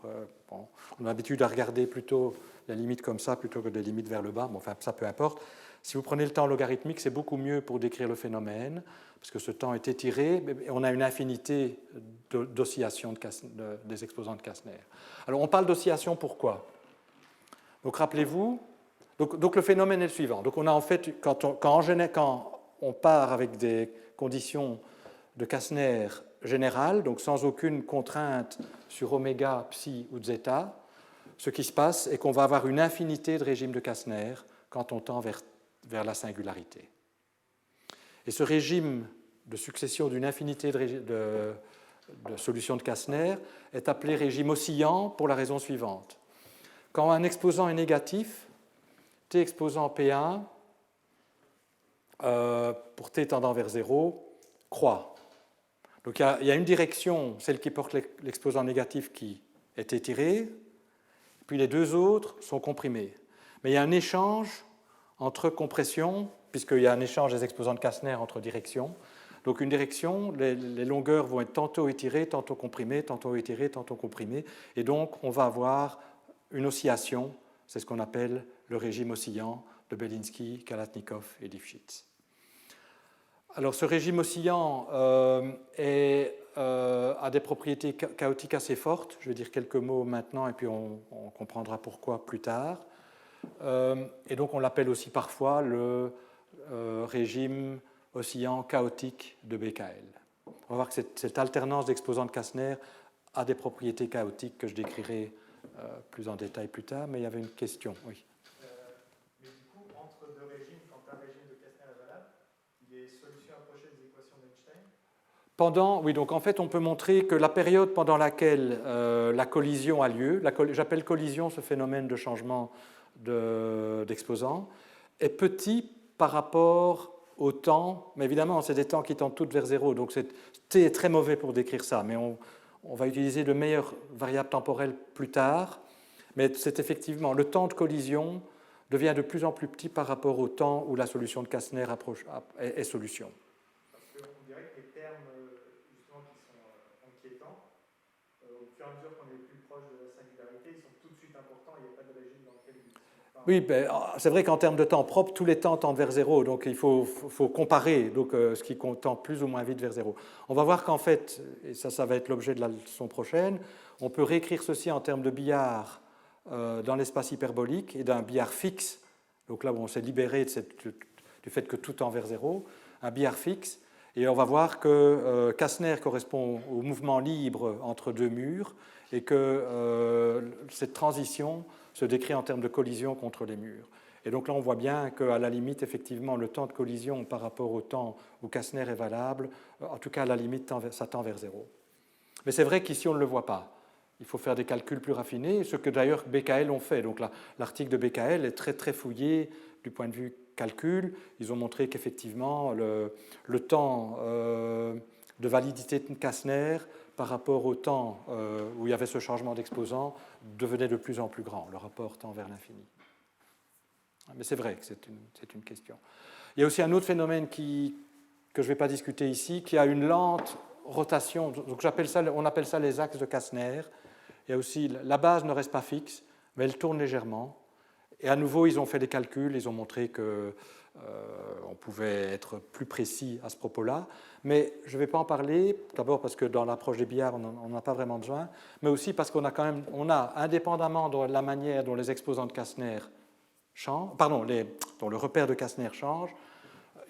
Bon, on a l'habitude à regarder plutôt les limites comme ça plutôt que des limites vers le bas. Bon, enfin, ça peu importe. Si vous prenez le temps logarithmique, c'est beaucoup mieux pour décrire le phénomène, parce que ce temps est étiré, et on a une infinité d'oscillations des exposants de Kastner. Alors, on parle d'oscillation pourquoi? Donc, rappelez-vous, donc le phénomène est le suivant. Donc, on a en fait, quand on part avec des conditions de Kastner générales, donc sans aucune contrainte sur oméga, psi ou zeta, ce qui se passe est qu'on va avoir une infinité de régimes de Kastner quand on tend vers la singularité. Et ce régime de succession d'une infinité de solutions de Kastner est appelé régime oscillant pour la raison suivante. Quand un exposant est négatif, t exposant P1, pour t tendant vers 0, croît. Donc il y a une direction, celle qui porte l'exposant négatif, qui est étirée, puis les deux autres sont comprimés. Mais il y a un échange entre compressions, puisqu'il y a un échange des exposants de Kastner entre directions. Donc une direction, les longueurs vont être tantôt étirées, tantôt comprimées, tantôt étirées, tantôt comprimées, et donc on va avoir une oscillation, c'est ce qu'on appelle le régime oscillant de Belinsky, Kalatnikov et Lifshitz. Alors ce régime oscillant a des propriétés chaotiques assez fortes. Je vais dire quelques mots maintenant et puis on comprendra pourquoi plus tard. Et donc on l'appelle aussi parfois le régime oscillant chaotique de BKL. On va voir que cette alternance d'exposants de Kastner a des propriétés chaotiques que je décrirai plus en détail plus tard, mais il y avait une question, oui. Mais du coup, entre deux régimes, quand un régime de Kastner est valable, les solutions approchées des équations d'Einstein. Oui, donc en fait, on peut montrer que la période pendant laquelle la collision a lieu, j'appelle collision ce phénomène de changement d'exposant, est petit par rapport au temps, mais évidemment, c'est des temps qui tendent toutes vers 0, donc t est très mauvais pour décrire ça, mais on va utiliser de meilleures variables temporelles plus tard, mais c'est effectivement le temps de collision devient de plus en plus petit par rapport au temps où la solution de Kastner est solution. Parce qu'on dirait que les termes justement qui sont inquiétants, au fur et à mesure qu'on est plus proche de la singularité, ils sont tout de suite importants, il n'y a pas de régime dans lequel ils sont pas. Oui, c'est vrai qu'en termes de temps propre, tous les temps tendent vers 0, donc il faut comparer donc, ce qui tend plus ou moins vite vers 0. On va voir qu'en fait, et ça va être l'objet de la leçon prochaine, on peut réécrire ceci en termes de billard dans l'espace hyperbolique et d'un billard fixe, donc là où on s'est libéré du fait que tout tend vers 0, un billard fixe, et on va voir que Kastner correspond au mouvement libre entre deux murs et que cette transition se décrit en termes de collision contre les murs. Et donc là, on voit bien qu'à la limite, effectivement, le temps de collision par rapport au temps où Kastner est valable, en tout cas, à la limite, ça tend vers 0. Mais c'est vrai qu'ici, on ne le voit pas. il faut faire des calculs plus raffinés, ce que d'ailleurs BKL ont fait. Donc l'article de BKL est très, très fouillé du point de vue calcul. Ils ont montré qu'effectivement, le temps de validité de Kastner par rapport au temps où il y avait ce changement d'exposant devenait de plus en plus grand. Le rapport tend vers l'infini. Mais c'est vrai que c'est une question. Il y a aussi un autre phénomène que je ne vais pas discuter ici, qui a une lente rotation. Donc on appelle ça les axes de Kastner. Il y a aussi, la base ne reste pas fixe, mais elle tourne légèrement. Et à nouveau, ils ont fait des calculs, ils ont montré qu'on pouvait être plus précis à ce propos-là. Mais je ne vais pas en parler, d'abord parce que dans l'approche des billards, on n'en a pas vraiment besoin, mais aussi parce qu'on a quand même, indépendamment de la manière dont les exposants de Kastner changent, dont le repère de Kastner change,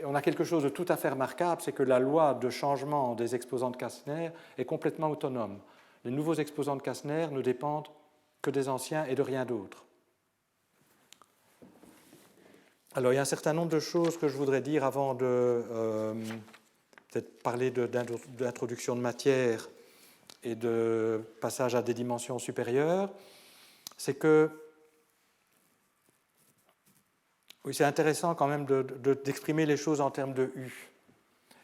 on a quelque chose de tout à fait remarquable, c'est que la loi de changement des exposants de Kastner est complètement autonome. Les nouveaux exposants de Kastner ne dépendent que des anciens et de rien d'autre. Alors, il y a un certain nombre de choses que je voudrais dire avant de peut-être parler d'introduction de matière et de passage à des dimensions supérieures. C'est que oui, c'est intéressant quand même d'exprimer les choses en termes de U.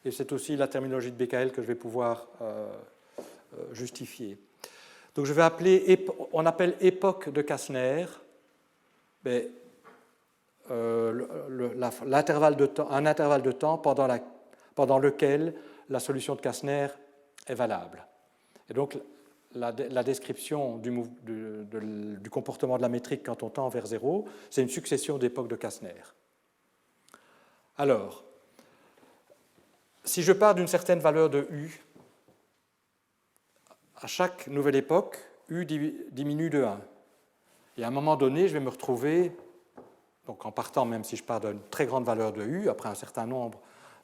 Et c'est aussi la terminologie de BKL que je vais pouvoir justifier. Donc je vais on appelle époque de Kastner, mais, un intervalle de temps pendant lequel la solution de Kastner est valable. Et donc la description du comportement de la métrique quand on tend vers 0, c'est une succession d'époques de Kastner. Alors, si je pars d'une certaine valeur de U, à chaque nouvelle époque, U diminue de 1. Et à un moment donné, je vais me retrouver, donc en partant, même si je pars d'une très grande valeur de U, après un certain nombre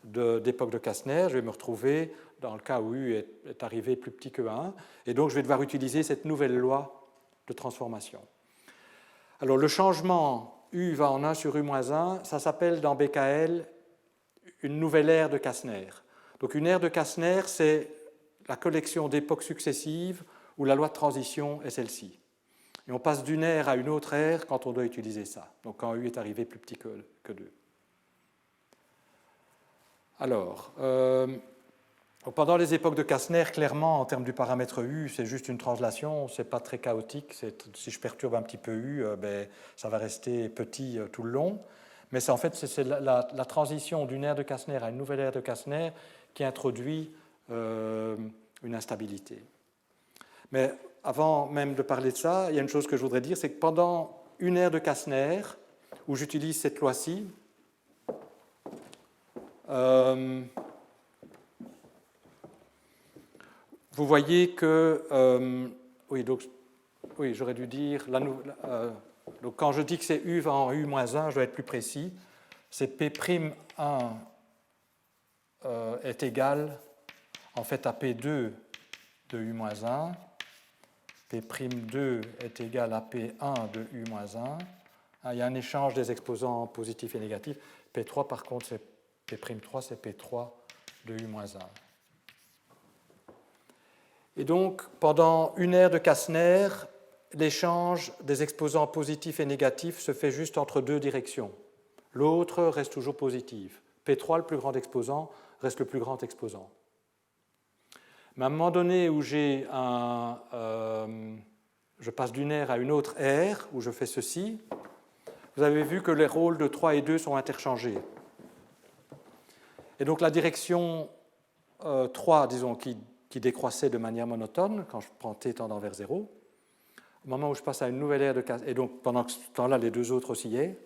d'époques de Kastner, je vais me retrouver dans le cas où U est arrivé plus petit que 1, et donc je vais devoir utiliser cette nouvelle loi de transformation. Alors le changement U va en 1 sur U-1, ça s'appelle dans BKL une nouvelle ère de Kastner. Donc une ère de Kastner, c'est la collection d'époques successives où la loi de transition est celle-ci. Et on passe d'une ère à une autre ère quand on doit utiliser ça, donc quand U est arrivé plus petit que 2. Alors, pendant les époques de Kastner, clairement, en termes du paramètre U, c'est juste une translation, ce n'est pas très chaotique. Si je perturbe un petit peu U, ça va rester petit tout le long. Mais en fait, c'est la transition d'une ère de Kastner à une nouvelle ère de Kastner qui introduit une instabilité. Mais avant même de parler de ça, il y a une chose que je voudrais dire, c'est que pendant une ère de Kastner, où j'utilise cette loi-ci, vous voyez que, j'aurais dû dire, donc quand je dis que c'est U va en U-1, je dois être plus précis, c'est P'1 est égal en fait à P2 de U-1, P'2 est égal à P1 de U-1, il y a un échange des exposants positifs et négatifs, P3 par contre, P'3 c'est P3 de U-1. Et donc, pendant une ère de Kastner, l'échange des exposants positifs et négatifs se fait juste entre deux directions. L'autre reste toujours positive. P3, le plus grand exposant, reste le plus grand exposant. Mais à un moment donné où je passe d'une ère à une autre ère, où je fais ceci, vous avez vu que les rôles de 3 et 2 sont interchangés. Et donc la direction 3, disons, qui décroissait de manière monotone, quand je prends t tendant vers 0, au moment où je passe à une nouvelle ère de Kastner, et donc pendant ce temps-là, les deux autres oscillaient,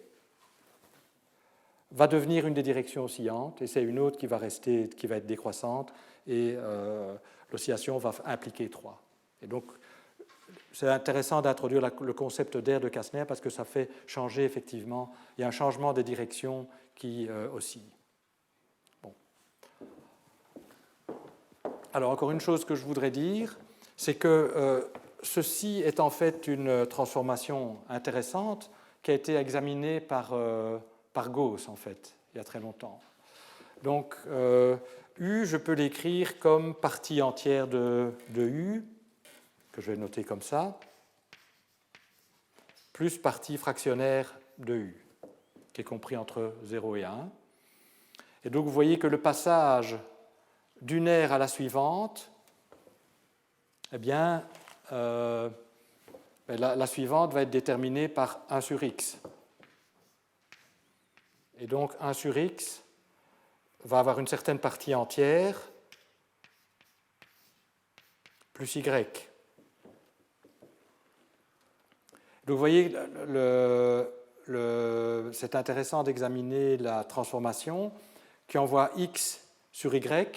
va devenir une des directions oscillantes, et c'est une autre qui va être décroissante, et l'oscillation va impliquer 3. Et donc, c'est intéressant d'introduire le concept d'aire de Kastner parce que ça fait changer effectivement, il y a un changement des directions qui oscillent. Bon. Alors, encore une chose que je voudrais dire, c'est que ceci est en fait une transformation intéressante qui a été examinée par Gauss, en fait, il y a très longtemps. Donc, U, je peux l'écrire comme partie entière de U, que je vais noter comme ça, plus partie fractionnaire de U, qui est compris entre 0 et 1. Et donc vous voyez que le passage d'une aire à la suivante, eh bien, la suivante va être déterminée par 1 sur x. Et donc 1 sur x va avoir une certaine partie entière plus y. Donc vous voyez, c'est intéressant d'examiner la transformation qui envoie x sur y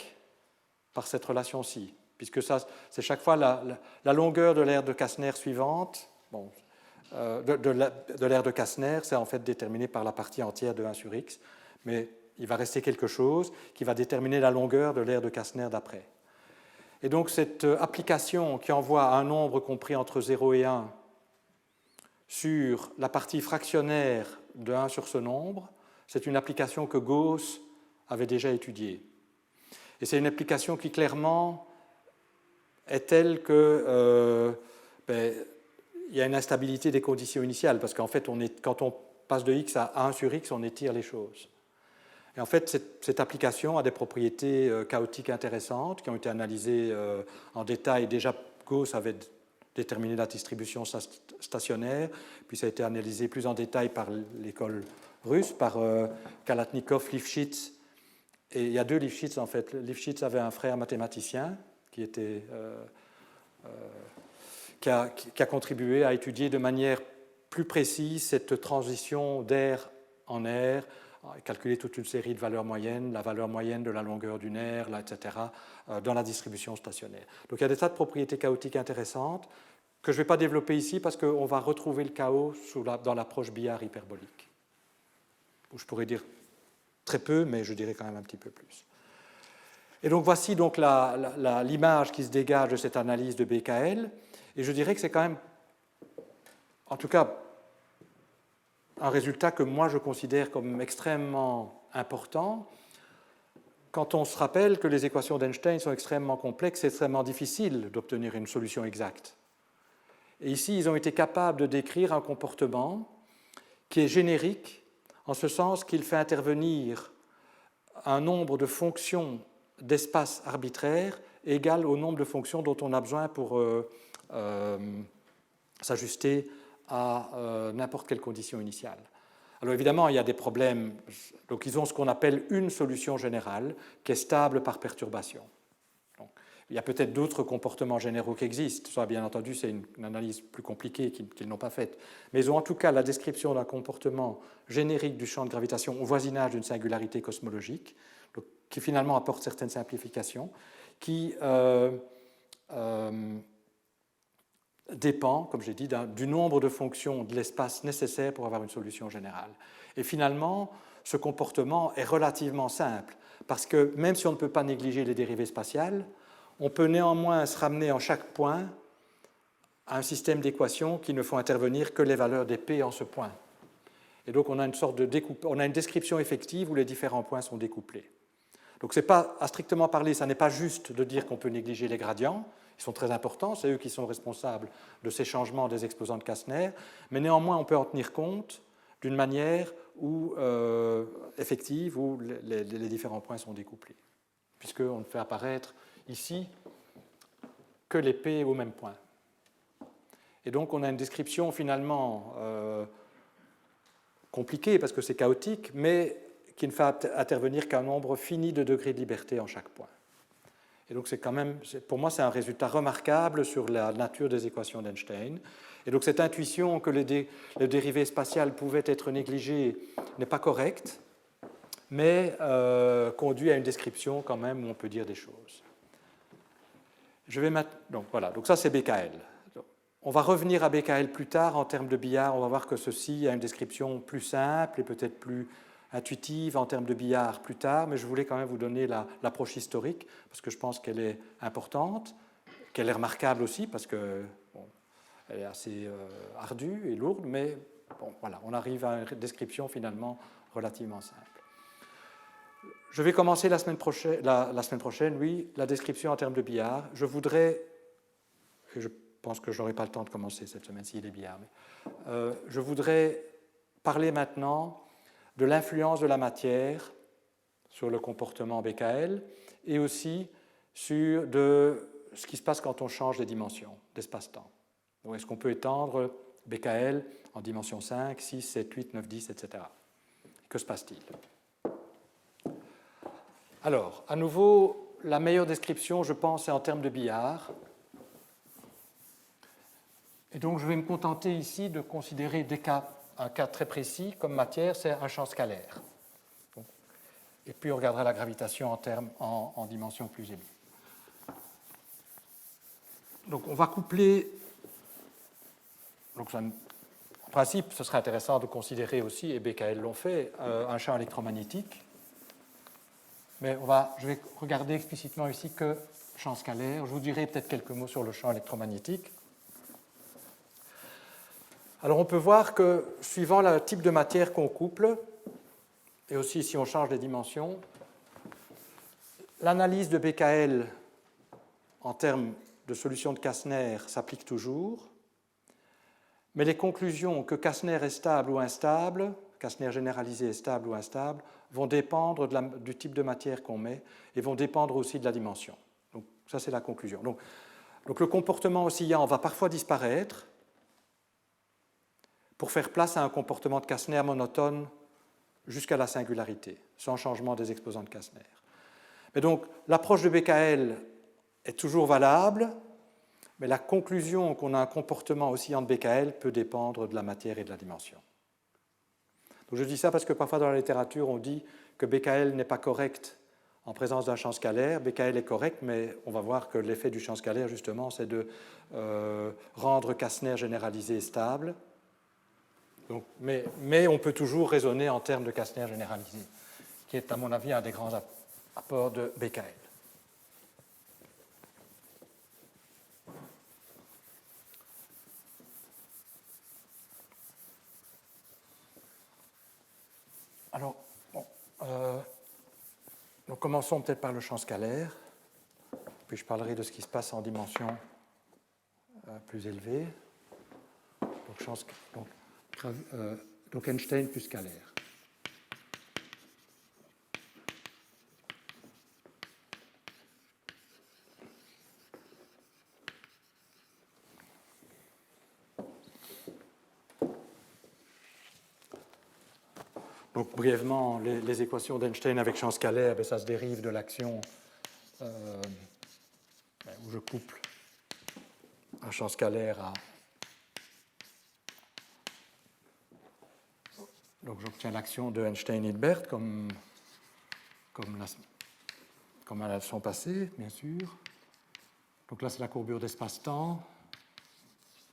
par cette relation-ci, puisque ça, c'est chaque fois la longueur de l'aire de Kastner suivante, bon, de l'aire de Kastner, c'est en fait déterminé par la partie entière de 1 sur x, mais il va rester quelque chose qui va déterminer la longueur de l'aire de Kastner d'après. Et donc cette application qui envoie un nombre compris entre 0 et 1 sur la partie fractionnaire de 1 sur ce nombre, c'est une application que Gauss avait déjà étudiée. Et c'est une application qui clairement est telle que il y a une instabilité des conditions initiales, parce qu'en fait, quand on passe de x à 1 sur x, on étire les choses. Et en fait, cette application a des propriétés chaotiques intéressantes qui ont été analysées en détail. Déjà, Gauss avait déterminé la distribution stationnaire, puis ça a été analysé plus en détail par l'école russe, par Kalatnikov, Lifshitz. Et il y a 2 Lifshitz, en fait. Lifshitz avait un frère mathématicien qui a contribué à étudier de manière plus précise cette transition d'air en air, calculer toute une série de valeurs moyennes, la valeur moyenne de la longueur d'une aire, etc., dans la distribution stationnaire. Donc il y a des tas de propriétés chaotiques intéressantes que je ne vais pas développer ici parce qu'on va retrouver le chaos dans l'approche billard hyperbolique, où je pourrais dire très peu, mais je dirais quand même un petit peu plus. Et donc voici donc l'image qui se dégage de cette analyse de BKL, et je dirais que c'est quand même, en tout cas, un résultat que moi je considère comme extrêmement important. Quand on se rappelle que les équations d'Einstein sont extrêmement complexes, c'est extrêmement difficile d'obtenir une solution exacte. Et ici, ils ont été capables de décrire un comportement qui est générique, en ce sens qu'il fait intervenir un nombre de fonctions d'espace arbitraire égal au nombre de fonctions dont on a besoin pour s'ajuster à n'importe quelle condition initiale. Alors évidemment, il y a des problèmes. Donc ils ont ce qu'on appelle une solution générale qui est stable par perturbation. Donc, il y a peut-être d'autres comportements généraux qui existent. Ça, bien entendu, c'est une analyse plus compliquée qu'ils n'ont pas faite. Mais ils ont en tout cas la description d'un comportement générique du champ de gravitation au voisinage d'une singularité cosmologique, donc, qui finalement apporte certaines simplifications, qui dépend, comme j'ai dit, du nombre de fonctions de l'espace nécessaire pour avoir une solution générale. Et finalement, ce comportement est relativement simple, parce que même si on ne peut pas négliger les dérivées spatiales, on peut néanmoins se ramener en chaque point à un système d'équations qui ne font intervenir que les valeurs des P en ce point. Et donc on a une sorte de on a une description effective où les différents points sont découplés. Donc c'est pas, à strictement parler, ça n'est pas juste de dire qu'on peut négliger les gradients. Ils sont très importants, c'est eux qui sont responsables de ces changements des exposants de Kastner, mais néanmoins on peut en tenir compte d'une manière effective où les différents points sont découplés, puisqu'on ne fait apparaître ici que les P au même point. Et donc on a une description finalement compliquée parce que c'est chaotique, mais qui ne fait intervenir qu'un nombre fini de degrés de liberté en chaque point. Et donc c'est quand même, pour moi, c'est un résultat remarquable sur la nature des équations d'Einstein. Et donc cette intuition que les dérivées spatiales pouvaient être négligées n'est pas correcte, mais conduit à une description quand même où on peut dire des choses. Je vais donc voilà, donc ça c'est BKL. On va revenir à BKL plus tard en termes de billard. On va voir que ceci a une description plus simple et peut-être plus intuitive en termes de billard plus tard, mais je voulais quand même vous donner l'approche historique parce que je pense qu'elle est importante, qu'elle est remarquable aussi parce que elle est assez ardue et lourde, mais bon, voilà, on arrive à une description finalement relativement simple. Je vais commencer la semaine prochaine, oui, la description en termes de billard. Je voudrais, je pense que je n'aurai pas le temps de commencer cette semaine-ci les billards. Mais, je voudrais parler maintenant de l'influence de la matière sur le comportement BKL et aussi sur ce qui se passe quand on change les dimensions d'espace-temps. Donc, est-ce qu'on peut étendre BKL en dimension 5, 6, 7, 8, 9, 10, etc. Que se passe-t-il? Alors, à nouveau, la meilleure description, je pense, est en termes de billard. Et donc, je vais me contenter ici de considérer un cas très précis comme matière, c'est un champ scalaire. Et puis, on regardera la gravitation en dimension plus élevée. Donc, on va coupler. Donc, en principe, ce serait intéressant de considérer aussi, et BKL l'ont fait, un champ électromagnétique. Mais je vais regarder explicitement ici que champ scalaire. Je vous dirai peut-être quelques mots sur le champ électromagnétique. Alors, on peut voir que, suivant le type de matière qu'on couple, et aussi si on change les dimensions, l'analyse de BKL en termes de solution de Kastner s'applique toujours, mais les conclusions que Kastner est stable ou instable, Kastner généralisé est stable ou instable, vont dépendre du type de matière qu'on met et vont dépendre aussi de la dimension. Donc, ça, c'est la conclusion. Donc le comportement oscillant va parfois disparaître pour faire place à un comportement de Kastner monotone jusqu'à la singularité, sans changement des exposants de Kastner. Mais donc, l'approche de BKL est toujours valable, mais la conclusion qu'on a un comportement oscillant de BKL peut dépendre de la matière et de la dimension. Donc, je dis ça parce que parfois dans la littérature, on dit que BKL n'est pas correct en présence d'un champ scalaire. BKL est correct, mais on va voir que l'effet du champ scalaire, justement, c'est de rendre Kastner généralisé stable. Donc, mais on peut toujours raisonner en termes de Kastner généralisé, qui est, à mon avis, un des grands apports de BKL. Alors, donc commençons peut-être par le champ scalaire, puis je parlerai de ce qui se passe en dimension plus élevée. Donc Einstein plus scalaire. Donc brièvement, les équations d'Einstein avec champ scalaire, ça se dérive de l'action où je couple un champ scalaire à... Donc j'obtiens l'action de Einstein-Hilbert comme à la leçon passée, bien sûr. Donc là, c'est la courbure d'espace-temps.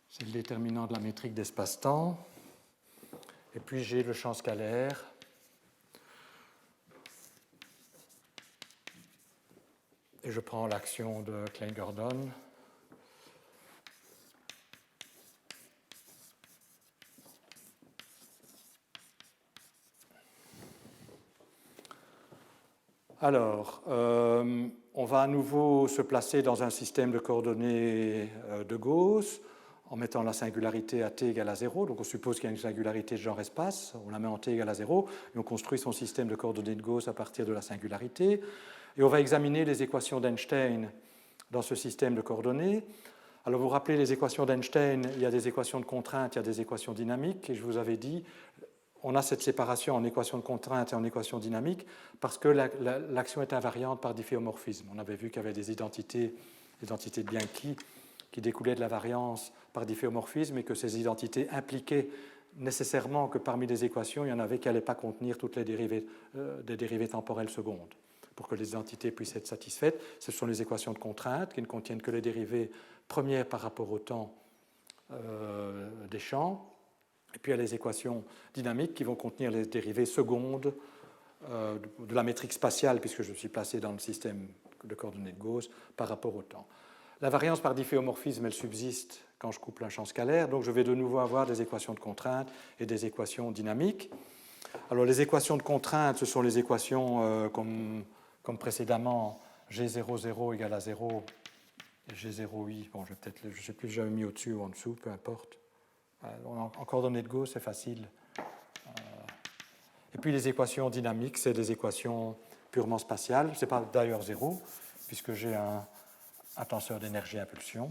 C'est le déterminant de la métrique d'espace-temps. Et puis j'ai le champ scalaire. Et je prends l'action de Klein-Gordon. Alors, on va à nouveau se placer dans un système de coordonnées de Gauss en mettant la singularité à t égale à 0. Donc on suppose qu'il y a une singularité de genre espace, on la met en t égale à 0, et on construit son système de coordonnées de Gauss à partir de la singularité. Et on va examiner les équations d'Einstein dans ce système de coordonnées. Alors vous vous rappelez les équations d'Einstein, il y a des équations de contrainte, il y a des équations dynamiques, et je vous avais dit, on a cette séparation en équation de contrainte et en équation dynamique parce que l'action est invariante par difféomorphisme. On avait vu qu'il y avait des identités de Bianchi qui découlaient de la variance par difféomorphisme et que ces identités impliquaient nécessairement que parmi les équations, il y en avait qui n'allaient pas contenir toutes les des dérivées temporelles secondes. Pour que les identités puissent être satisfaites, ce sont les équations de contrainte qui ne contiennent que les dérivées premières par rapport au temps des champs. Et puis il y a les équations dynamiques qui vont contenir les dérivées secondes de la métrique spatiale, puisque je suis placé dans le système de coordonnées de Gauss, par rapport au temps. La variance par difféomorphisme, elle subsiste quand je couple un champ scalaire, donc je vais de nouveau avoir des équations de contrainte et des équations dynamiques. Alors les équations de contrainte, ce sont les équations comme précédemment, G00 égale à 0 Et G0i, bon, je ne sais plus, j'avais mis au-dessus ou en dessous, peu importe. En coordonnées de Gauss, c'est facile. Et puis les équations dynamiques, c'est des équations purement spatiales. Ce n'est pas d'ailleurs zéro, puisque j'ai un tenseur d'énergie-impulsion.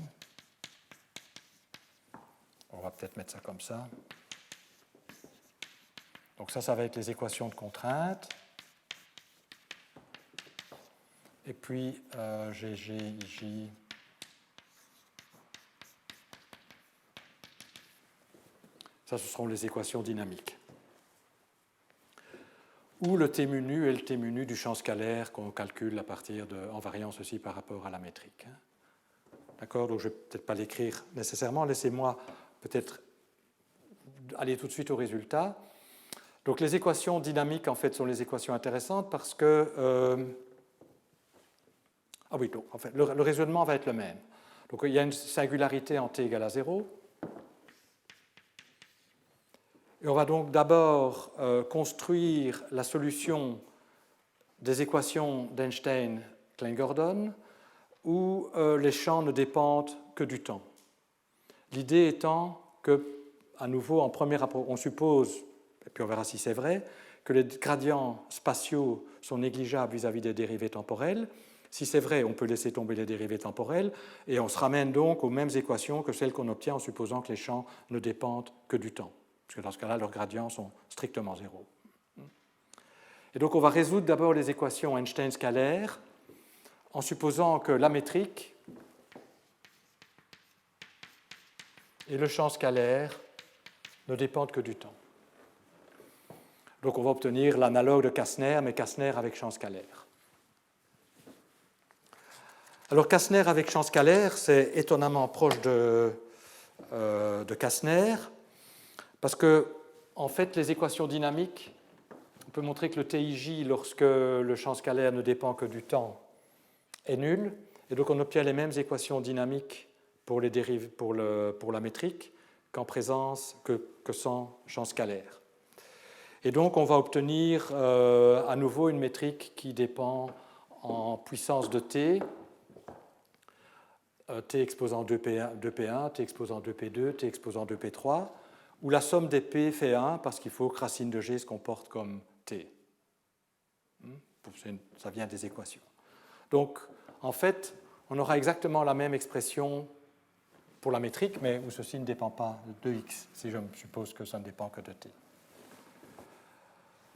On va peut-être mettre ça comme ça. Donc ça va être les équations de contrainte. Et puis j'ai J. Ça, ce seront les équations dynamiques. Ou le T mu nu et le T mu nu du champ scalaire qu'on calcule à partir en variance aussi par rapport à la métrique. D'accord? Donc je ne vais peut-être pas l'écrire nécessairement. Laissez-moi peut-être aller tout de suite au résultat. Donc les équations dynamiques, en fait, sont les équations intéressantes parce que... Ah oui, donc, en fait, le raisonnement va être le même. Donc il y a une singularité en t égale à 0. Et on va donc d'abord construire la solution des équations d'Einstein-Klein-Gordon où les champs ne dépendent que du temps. L'idée étant que, à nouveau, en premier rapport, on suppose, et puis on verra si c'est vrai, que les gradients spatiaux sont négligeables vis-à-vis des dérivées temporelles. Si c'est vrai, on peut laisser tomber les dérivées temporelles et on se ramène donc aux mêmes équations que celles qu'on obtient en supposant que les champs ne dépendent que du temps, parce que dans ce cas-là, leurs gradients sont strictement zéro. Et donc on va résoudre d'abord les équations Einstein scalaires en supposant que la métrique et le champ scalaire ne dépendent que du temps. Donc on va obtenir l'analogue de Kastner, mais Kastner avec champ scalaire. Alors Kastner avec champ scalaire, c'est étonnamment proche de Kastner, parce que, en fait, les équations dynamiques, on peut montrer que le TIJ, lorsque le champ scalaire ne dépend que du temps, est nul, et donc on obtient les mêmes équations dynamiques pour la métrique qu'en présence que sans champ scalaire. Et donc on va obtenir à nouveau une métrique qui dépend en puissance de t, t exposant 2p1, t exposant 2p2, t exposant 2p3, où la somme des p fait 1 parce qu'il faut que racine de g se comporte comme t. Ça vient des équations. Donc, en fait, on aura exactement la même expression pour la métrique, mais où ceci ne dépend pas de x, si je suppose que ça ne dépend que de t.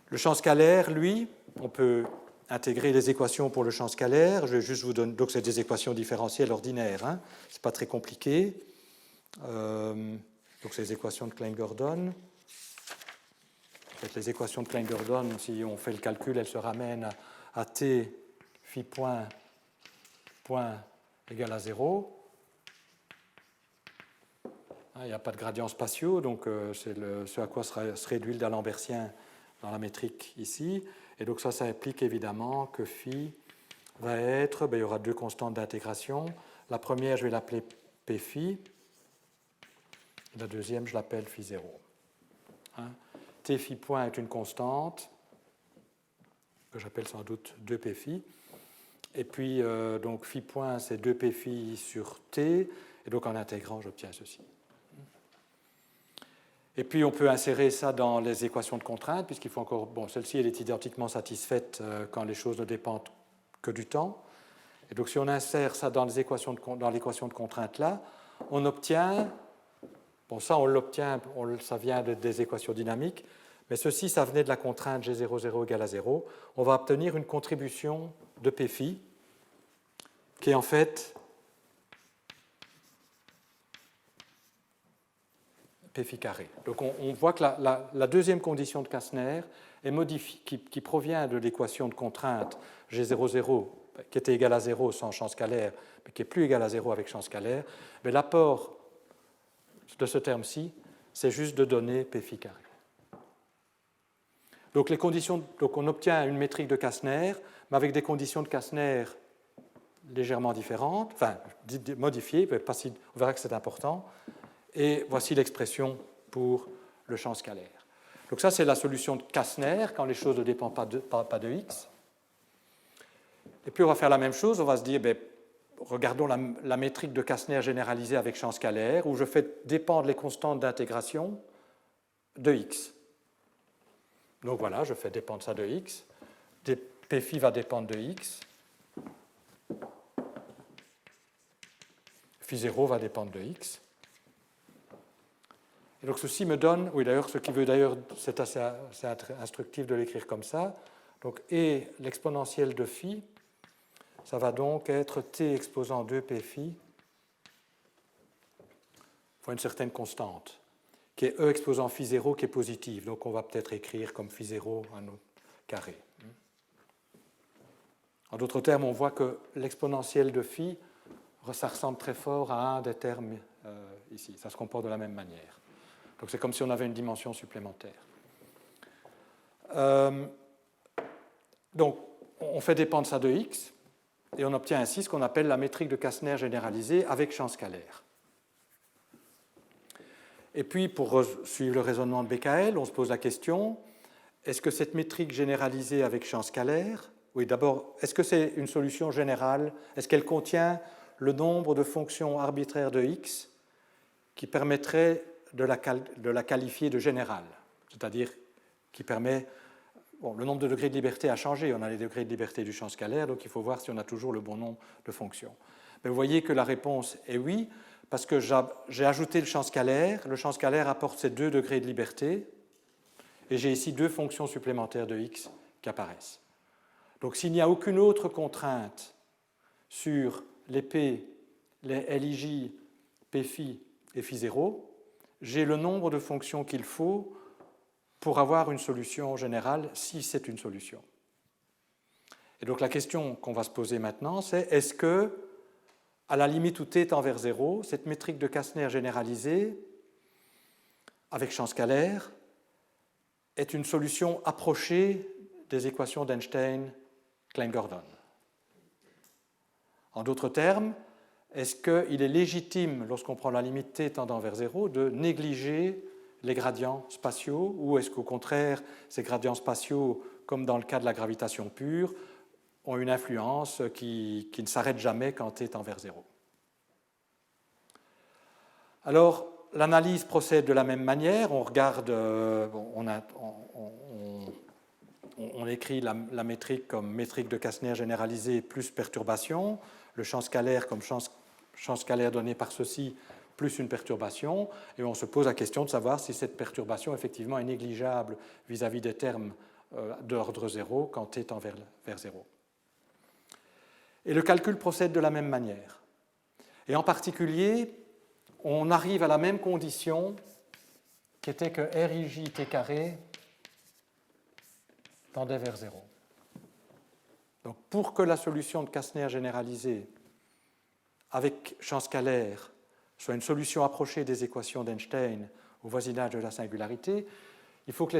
Le champ scalaire, lui, on peut intégrer les équations pour le champ scalaire. Je vais juste vous donner. Donc, c'est des équations différentielles ordinaires. Hein. Ce n'est pas très compliqué. Donc, c'est les équations de Klein-Gordon. En fait, les équations de Klein-Gordon, si on fait le calcul, elles se ramènent à t phi point égale à 0. Il n'y a pas de gradient spatiaux, donc c'est ce à quoi se réduit le d'Alembertien dans la métrique ici. Et donc ça implique évidemment que phi va être, il y aura deux constantes d'intégration. La première, je vais l'appeler p phi. La deuxième, je l'appelle phi 0. Hein? T phi point est une constante, que j'appelle sans doute 2p phi. Et puis, donc phi point, c'est 2p phi sur t. Et donc en intégrant, j'obtiens ceci. Et puis on peut insérer ça dans les équations de contrainte, puisqu'il faut encore. Bon, celle-ci, elle est identiquement satisfaite quand les choses ne dépendent que du temps. Et donc si on insère ça dans l'équation de contrainte là, on obtient. Bon, ça, on l'obtient, ça vient des équations dynamiques, mais ceci, ça venait de la contrainte G00 égale à 0. On va obtenir une contribution de P phi, qui est en fait P phi carré. Donc on voit que la deuxième condition de Kastner qui provient de l'équation de contrainte G00, qui était égale à 0 sans champ scalaire, mais qui est plus égale à 0 avec champ scalaire, mais l'apport de ce terme-ci, c'est juste de donner P phi carré. Donc, on obtient une métrique de Kastner, mais avec des conditions de Kastner légèrement différentes, enfin modifiées, on verra que c'est important. Et voici l'expression pour le champ scalaire. Donc ça, c'est la solution de Kastner quand les choses ne dépendent pas de x. Et puis on va faire la même chose, on va se dire, regardons la métrique de Kastner généralisée avec champ scalaire, où je fais dépendre les constantes d'intégration de x. Donc voilà, je fais dépendre ça de x. P phi va dépendre de x. Phi 0 va dépendre de x. Et donc ceci me donne, oui d'ailleurs, ce qui veut d'ailleurs, c'est assez instructif de l'écrire comme ça. Donc et l'exponentielle de phi, ça va donc être t exposant 2p phi fois une certaine constante, qui est e exposant phi 0 qui est positive. Donc on va peut-être écrire comme phi 0 un autre carré. En d'autres termes, on voit que l'exponentielle de phi, ça ressemble très fort à un des termes ici. Ça se comporte de la même manière. Donc c'est comme si on avait une dimension supplémentaire. Donc on fait dépendre ça de x, et on obtient ainsi ce qu'on appelle la métrique de Kastner généralisée avec champ scalaire. Et puis, pour suivre le raisonnement de Becquerel, on se pose la question, est-ce que cette métrique généralisée avec champ scalaire, oui, d'abord, est-ce que c'est une solution générale? Est-ce qu'elle contient le nombre de fonctions arbitraires de x qui permettrait de la qualifier de générale, c'est-à-dire qui permet... Bon, le nombre de degrés de liberté a changé, on a les degrés de liberté du champ scalaire, donc il faut voir si on a toujours le bon nombre de fonctions. Mais vous voyez que la réponse est oui, parce que j'ai ajouté le champ scalaire apporte ces 2 degrés de liberté, et j'ai ici 2 fonctions supplémentaires de x qui apparaissent. Donc s'il n'y a aucune autre contrainte sur les p, les lij, p phi et phi 0, j'ai le nombre de fonctions qu'il faut pour avoir une solution générale, si c'est une solution. Et donc la question qu'on va se poser maintenant, c'est est-ce que, à la limite où t tend vers 0, cette métrique de Kastner généralisée, avec champ scalaire, est une solution approchée des équations d'Einstein-Klein-Gordon? En d'autres termes, est-ce qu'il est légitime, lorsqu'on prend la limite t tendant vers 0, de négliger les gradients spatiaux, ou est-ce qu'au contraire, ces gradients spatiaux, comme dans le cas de la gravitation pure, ont une influence qui ne s'arrête jamais quand t tend vers 0? Alors, l'analyse procède de la même manière. On regarde, on écrit la métrique comme métrique de Kastner généralisée plus perturbation, le champ scalaire comme champ scalaire donné par ceci, plus une perturbation, et on se pose la question de savoir si cette perturbation effectivement est négligeable vis-à-vis des termes d'ordre 0 quand t tend vers 0. Et le calcul procède de la même manière. Et en particulier, on arrive à la même condition qui était que Rij t carré tendait vers 0. Donc pour que la solution de Kastner généralisée avec champ scalaire soit une solution approchée des équations d'Einstein au voisinage de la singularité, il faut que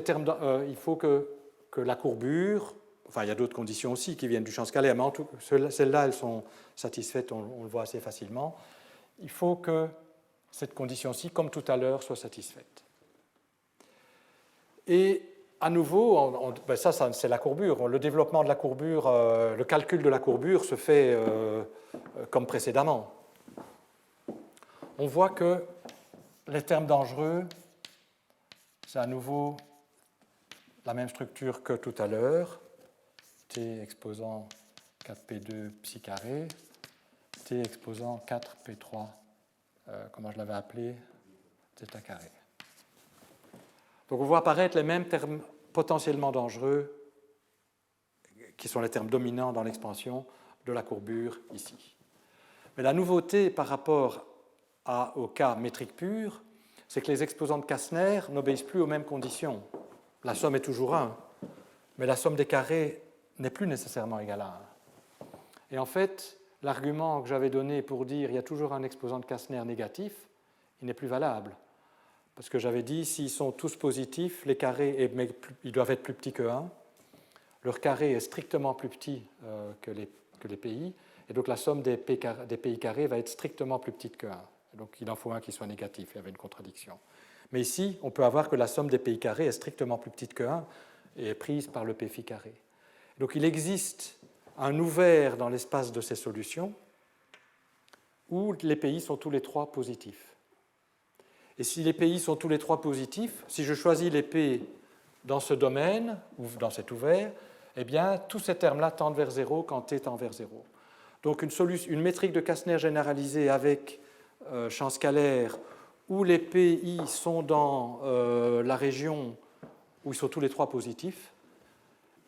la courbure, enfin il y a d'autres conditions aussi qui viennent du champ scalaire, mais celles-là elles sont satisfaites, on le voit assez facilement. Il faut que cette condition-ci, comme tout à l'heure, soit satisfaite. Et à nouveau, ça c'est la courbure. Le développement de la courbure, le calcul de la courbure se fait comme précédemment. On voit que les termes dangereux, c'est à nouveau la même structure que tout à l'heure. T exposant 4p2 psi carré, T exposant 4p3, comment je l'avais appelé, θ carré. Donc on voit apparaître les mêmes termes potentiellement dangereux qui sont les termes dominants dans l'expansion de la courbure ici. Mais la nouveauté par rapport au cas métrique pur, c'est que les exposants de Kastner n'obéissent plus aux mêmes conditions. La somme est toujours 1, mais la somme des carrés n'est plus nécessairement égale à 1. Et en fait, l'argument que j'avais donné pour dire qu'il y a toujours un exposant de Kastner négatif, il n'est plus valable. Parce que j'avais dit, s'ils sont tous positifs, les carrés ils doivent être plus petits que 1. Leur carré est strictement plus petit que les PI, et donc la somme des PI carrés va être strictement plus petite que 1. Donc il en faut un qui soit négatif, il y avait une contradiction. Mais ici, on peut avoir que la somme des PI carrés est strictement plus petite que 1 et est prise par le P phi carré. Donc il existe un ouvert dans l'espace de ces solutions où les pays sont tous les trois positifs. Et si les pays sont tous les trois positifs, si je choisis les P dans ce domaine, ou dans cet ouvert, eh bien, tous ces termes-là tendent vers 0 quand t tend vers 0. Donc une métrique de Kastner généralisée avec champ scalaire où les PI sont dans la région où ils sont tous les trois positifs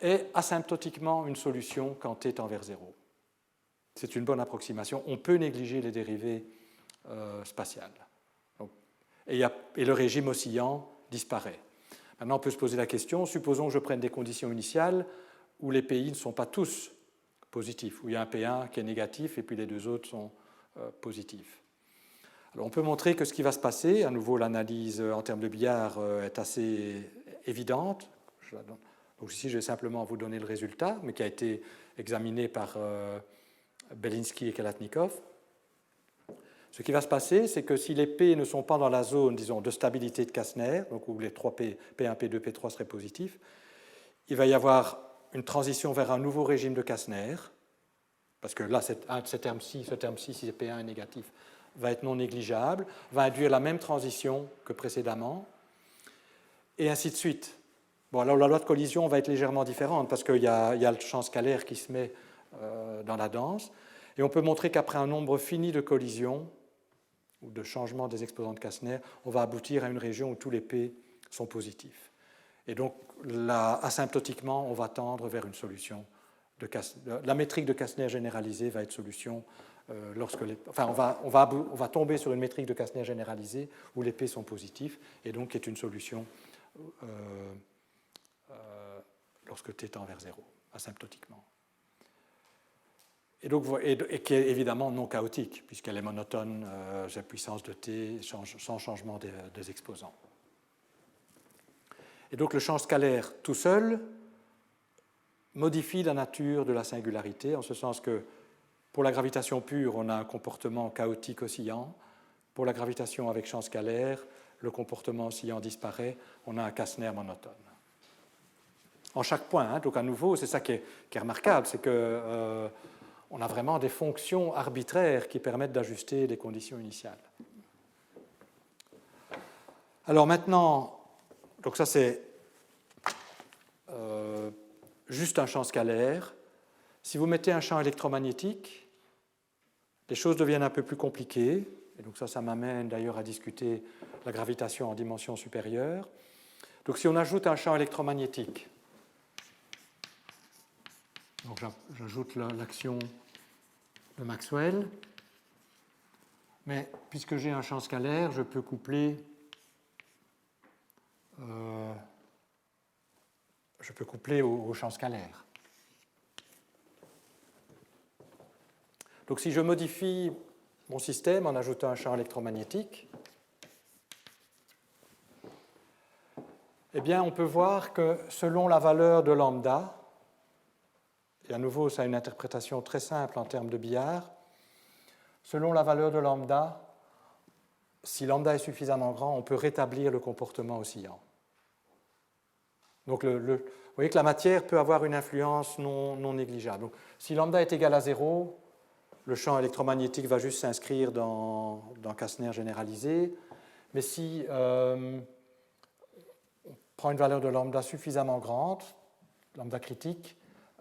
est asymptotiquement une solution quand t tend vers 0. C'est une bonne approximation. On peut négliger les dérivées spatiales. Et le régime oscillant disparaît. Maintenant, on peut se poser la question, supposons que je prenne des conditions initiales où les PI ne sont pas tous positifs, où il y a un P1 qui est négatif et puis les deux autres sont positifs. Alors, on peut montrer que ce qui va se passer, à nouveau l'analyse en termes de billard est assez évidente. Donc ici, je vais simplement vous donner le résultat, mais qui a été examiné par Belinsky et Kalatnikov. Ce qui va se passer, c'est que si les P ne sont pas dans la zone, disons, de stabilité de Kastner, donc où les trois P, P1, P2, P3 seraient positifs, il va y avoir une transition vers un nouveau régime de Kastner, parce que là, ce terme-ci, si P1 est négatif, va être non négligeable, va induire la même transition que précédemment, et ainsi de suite. Bon, alors la loi de collision va être légèrement différente, parce qu'il y a le champ scalaire qui se met dans la danse, et on peut montrer qu'après un nombre fini de collisions, ou de changement des exposants de Kastner, on va aboutir à une région où tous les P sont positifs. Et donc, asymptotiquement, on va tendre vers une solution de Kastner. La métrique de Kastner généralisée va être solution lorsque les... Enfin, on va tomber sur une métrique de Kastner généralisée où les P sont positifs, et donc qui est une solution lorsque t tend vers 0, asymptotiquement. Et qui est évidemment non chaotique, puisqu'elle est monotone à puissance de t sans changement des exposants. Et donc le champ scalaire tout seul modifie la nature de la singularité, en ce sens que pour la gravitation pure, on a un comportement chaotique oscillant. Pour la gravitation avec champ scalaire, le comportement oscillant disparaît, on a un Kastner monotone. En chaque point, hein, donc à nouveau, c'est ça qui est remarquable, c'est que on a vraiment des fonctions arbitraires qui permettent d'ajuster les conditions initiales. Alors maintenant, donc ça c'est juste un champ scalaire. Si vous mettez un champ électromagnétique, les choses deviennent un peu plus compliquées. Et donc ça m'amène d'ailleurs à discuter la gravitation en dimension supérieure. Donc si on ajoute un champ électromagnétique, donc j'ajoute l'action de Maxwell, mais puisque j'ai un champ scalaire, je peux coupler au champ scalaire. Donc si je modifie mon système en ajoutant un champ électromagnétique, eh bien on peut voir que selon la valeur de lambda, et à nouveau ça a une interprétation très simple en termes de billard, selon la valeur de lambda, si lambda est suffisamment grand, on peut rétablir le comportement oscillant. Donc vous voyez que la matière peut avoir une influence non négligeable. Donc, si lambda est égal à 0, le champ électromagnétique va juste s'inscrire dans Kastner généralisé. Mais si on prend une valeur de lambda suffisamment grande, lambda critique,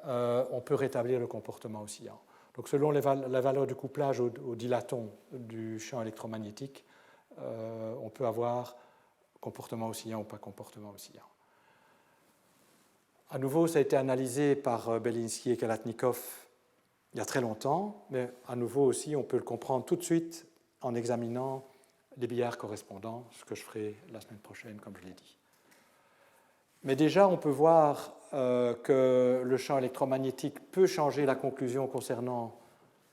on peut rétablir le comportement oscillant. Donc selon la valeur du couplage au dilaton du champ électromagnétique, on peut avoir comportement oscillant ou pas comportement oscillant. À nouveau, ça a été analysé par Belinsky et Kalatnikov il y a très longtemps, mais à nouveau aussi, on peut le comprendre tout de suite en examinant les billards correspondants, ce que je ferai la semaine prochaine, comme je l'ai dit. Mais déjà, on peut voir que le champ électromagnétique peut changer la conclusion concernant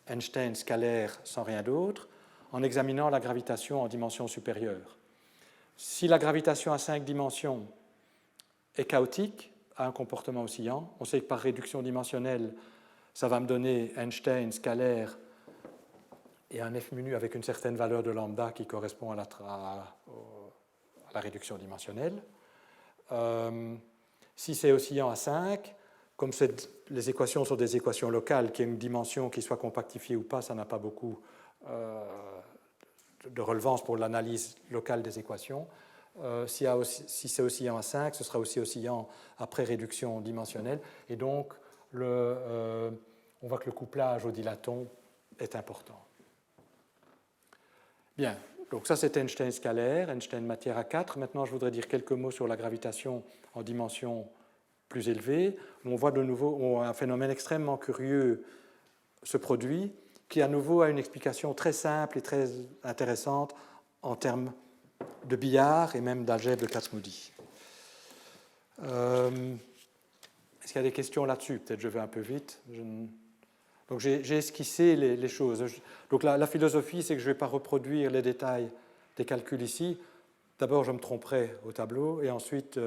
Einstein scalaire sans rien d'autre, en examinant la gravitation en dimension supérieure. Si la gravitation à 5 dimensions est chaotique, a un comportement oscillant, on sait que par réduction dimensionnelle, ça va me donner Einstein scalaire et un f mu avec une certaine valeur de lambda qui correspond à la réduction dimensionnelle. Si c'est oscillant à 5, comme les équations sont des équations locales, qu'il y ait une dimension qui soit compactifiée ou pas, ça n'a pas beaucoup de relevance pour l'analyse locale des équations. Si c'est oscillant à 5, ce sera aussi oscillant après réduction dimensionnelle. Et donc, on voit que le couplage au dilaton est important. Bien, donc ça c'est Einstein scalaire, Einstein matière à 4. Maintenant, je voudrais dire quelques mots sur la gravitation en dimension plus élevée. On voit de nouveau un phénomène extrêmement curieux se produit, qui à nouveau a une explication très simple et très intéressante en termes de billard et même d'algèbre de Kac-Moody. Est-ce qu'il y a des questions là-dessus? Peut-être je vais un peu vite. Donc j'ai esquissé les choses. Donc la philosophie, c'est que je ne vais pas reproduire les détails des calculs ici. D'abord, je me tromperai au tableau, et ensuite,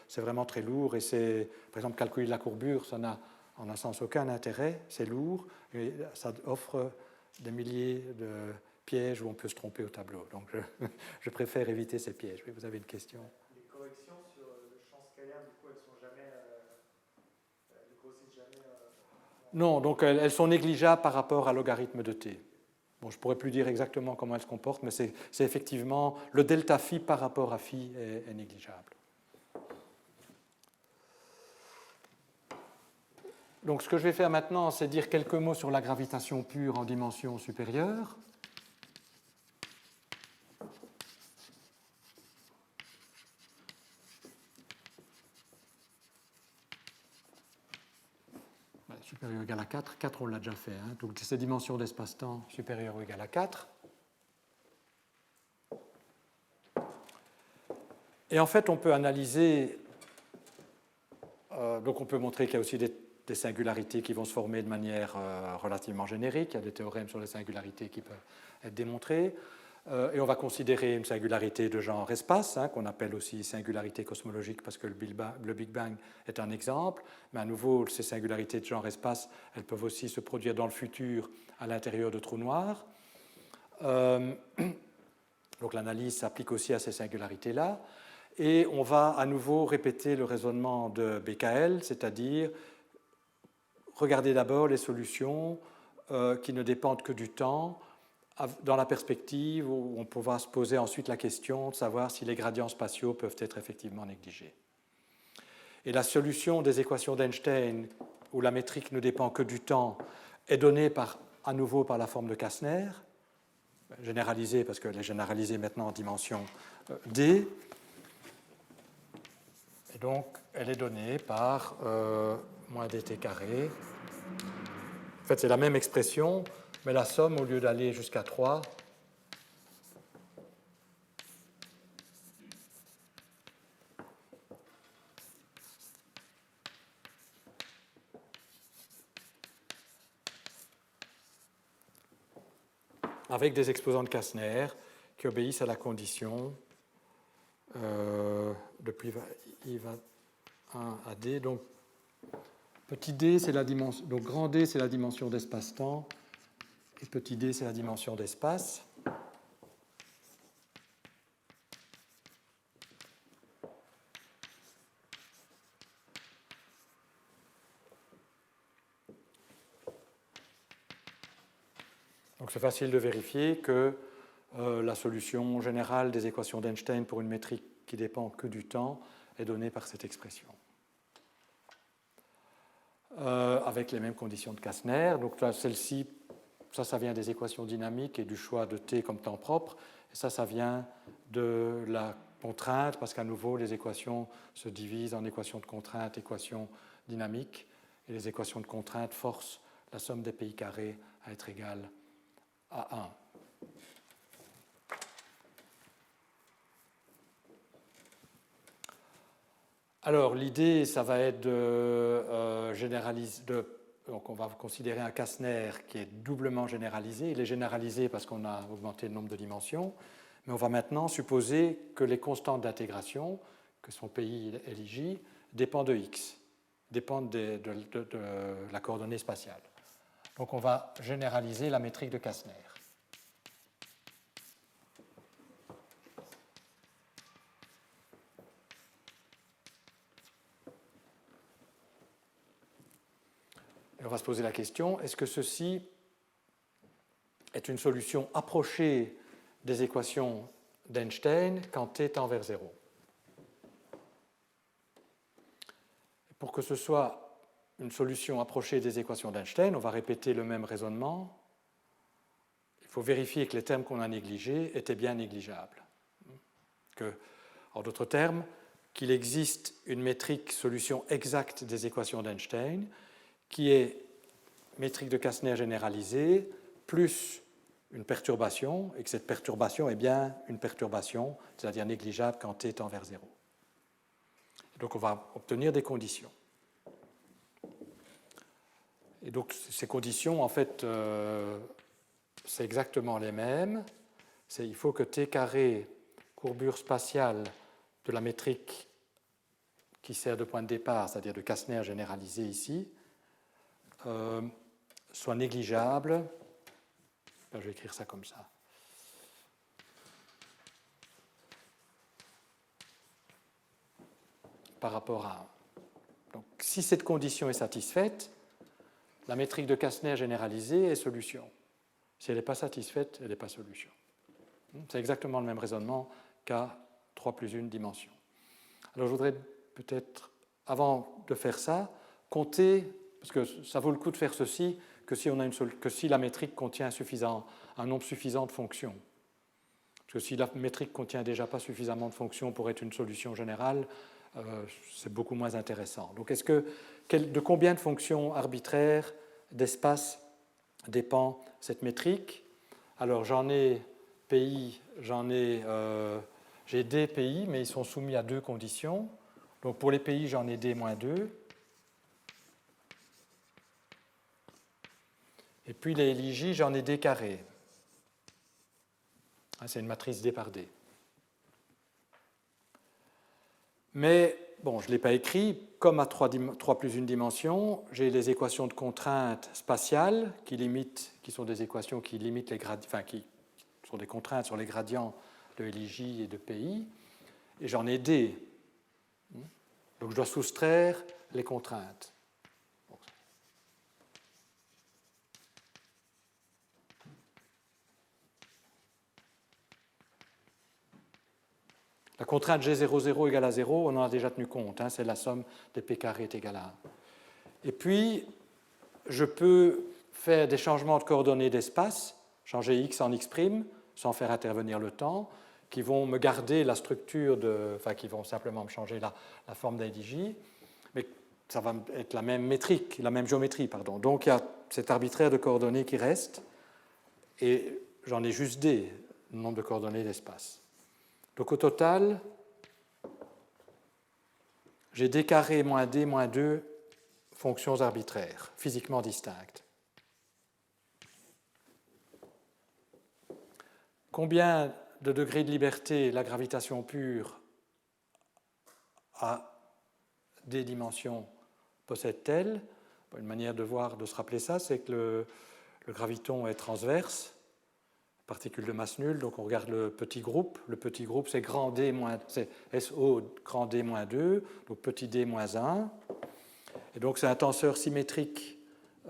c'est vraiment très lourd. Et c'est, par exemple, calculer la courbure, ça n'a en un sens aucun intérêt. C'est lourd, et ça offre des milliers de pièges où on peut se tromper au tableau. Donc, je préfère éviter ces pièges. Oui, vous avez une question? Les corrections sur le champ scalaire, du coup, elles sont jamais, elles grossissent jamais. Non, donc elles sont négligeables par rapport à logarithme de t. Bon, je ne pourrais plus dire exactement comment elles se comportent, mais c'est effectivement le delta phi par rapport à phi est négligeable. Donc ce que je vais faire maintenant, c'est dire quelques mots sur la gravitation pure en dimension supérieure. Supérieur ou égal à 4. 4, on l'a déjà fait. Hein. Donc, c'est dimension d'espace-temps supérieure ou égale à 4. Et en fait, on peut analyser... donc, on peut montrer qu'il y a aussi des singularités qui vont se former de manière relativement générique. Il y a des théorèmes sur les singularités qui peuvent être démontrés. Et on va considérer une singularité de genre espace, hein, qu'on appelle aussi singularité cosmologique parce que le Big Bang est un exemple. Mais à nouveau, ces singularités de genre espace, elles peuvent aussi se produire dans le futur à l'intérieur de trous noirs. Donc l'analyse s'applique aussi à ces singularités-là. Et on va à nouveau répéter le raisonnement de Becquerel, c'est-à-dire regarder d'abord les solutions qui ne dépendent que du temps, dans la perspective où on pourra se poser ensuite la question de savoir si les gradients spatiaux peuvent être effectivement négligés. Et la solution des équations d'Einstein, où la métrique ne dépend que du temps, est donnée à nouveau par la forme de Kastner, généralisée parce qu'elle est généralisée maintenant en dimension d. Et donc, elle est donnée par moins dt carré. En fait, c'est la même expression, mais la somme, au lieu d'aller jusqu'à 3, avec des exposants de Kastner qui obéissent à la condition depuis I va 1 à D. Donc, petit d, c'est la dimension, donc grand D, c'est la dimension d'espace-temps, et petit d, c'est la dimension d'espace. Donc c'est facile de vérifier que la solution générale des équations d'Einstein pour une métrique qui dépend que du temps est donnée par cette expression. Avec les mêmes conditions de Kastner. Donc celle-ci, ça vient des équations dynamiques et du choix de t comme temps propre. Et ça vient de la contrainte, parce qu'à nouveau, les équations se divisent en équations de contrainte, équations dynamiques. Et les équations de contrainte forcent la somme des pi carrés à être égale à 1. Alors, l'idée, ça va être de généraliser. Donc, on va considérer un Kastner qui est doublement généralisé. Il est généralisé parce qu'on a augmenté le nombre de dimensions. Mais on va maintenant supposer que les constantes d'intégration, que sont Pi et J, dépendent de x, dépendent de la coordonnée spatiale. Donc, on va généraliser la métrique de Kastner. Et on va se poser la question, est-ce que ceci est une solution approchée des équations d'Einstein quand t tend vers 0. Pour que ce soit une solution approchée des équations d'Einstein, on va répéter le même raisonnement. Il faut vérifier que les termes qu'on a négligés étaient bien négligeables. En d'autres termes, qu'il existe une métrique solution exacte des équations d'Einstein qui est métrique de Kastner généralisée plus une perturbation, et que cette perturbation est bien une perturbation, c'est-à-dire négligeable quand t tend vers 0. Donc on va obtenir des conditions. Et donc ces conditions, en fait, c'est exactement les mêmes. Il faut que t carré, courbure spatiale de la métrique qui sert de point de départ, c'est-à-dire de Kastner généralisé ici, soit négligeable. Je vais écrire ça comme ça. Par rapport à 1. Donc, si cette condition est satisfaite, la métrique de Kastner généralisée est solution. Si elle n'est pas satisfaite, elle n'est pas solution. C'est exactement le même raisonnement qu'à 3 plus 1 dimension. Alors, je voudrais peut-être, avant de faire ça, compter, parce que ça vaut le coup de faire ceci, que si la métrique contient un nombre suffisant de fonctions. Parce que si la métrique ne contient déjà pas suffisamment de fonctions pour être une solution générale, c'est beaucoup moins intéressant. Donc, de combien de fonctions arbitraires d'espace dépend cette métrique? Alors, j'en ai pays, j'ai des pays, mais ils sont soumis à 2 conditions. Donc, pour les pays, j'en ai d-2. Et puis les LIJ, j'en ai d carré. C'est une matrice d par d. Mais, bon, je ne l'ai pas écrit, comme à 3 plus 1 dimension, j'ai les équations de contrainte spatiales qui sont des équations qui limitent les gradients, enfin qui sont des contraintes sur les gradients de LIJ et de PI, et j'en ai d. Donc je dois soustraire les contraintes. La contrainte G00 égale à 0, on en a déjà tenu compte, c'est la somme des P carré est égale à 1. Et puis, je peux faire des changements de coordonnées d'espace, changer x en x', sans faire intervenir le temps, qui vont me garder la structure qui vont simplement me changer la forme d'IDJ, mais ça va être la même métrique, la même géométrie, pardon. Donc, il y a cet arbitraire de coordonnées qui reste, et j'en ai juste d, le nombre de coordonnées d'espace. Donc au total, j'ai d carré moins d moins 2 fonctions arbitraires, physiquement distinctes. Combien de degrés de liberté la gravitation pure à d dimensions possède-t-elle? Une manière de se rappeler ça, c'est que le graviton est transverse, particule de masse nulle, donc on regarde le petit groupe. Le petit groupe, c'est SO grand D moins 2, donc petit d moins 1. Et donc c'est un tenseur symétrique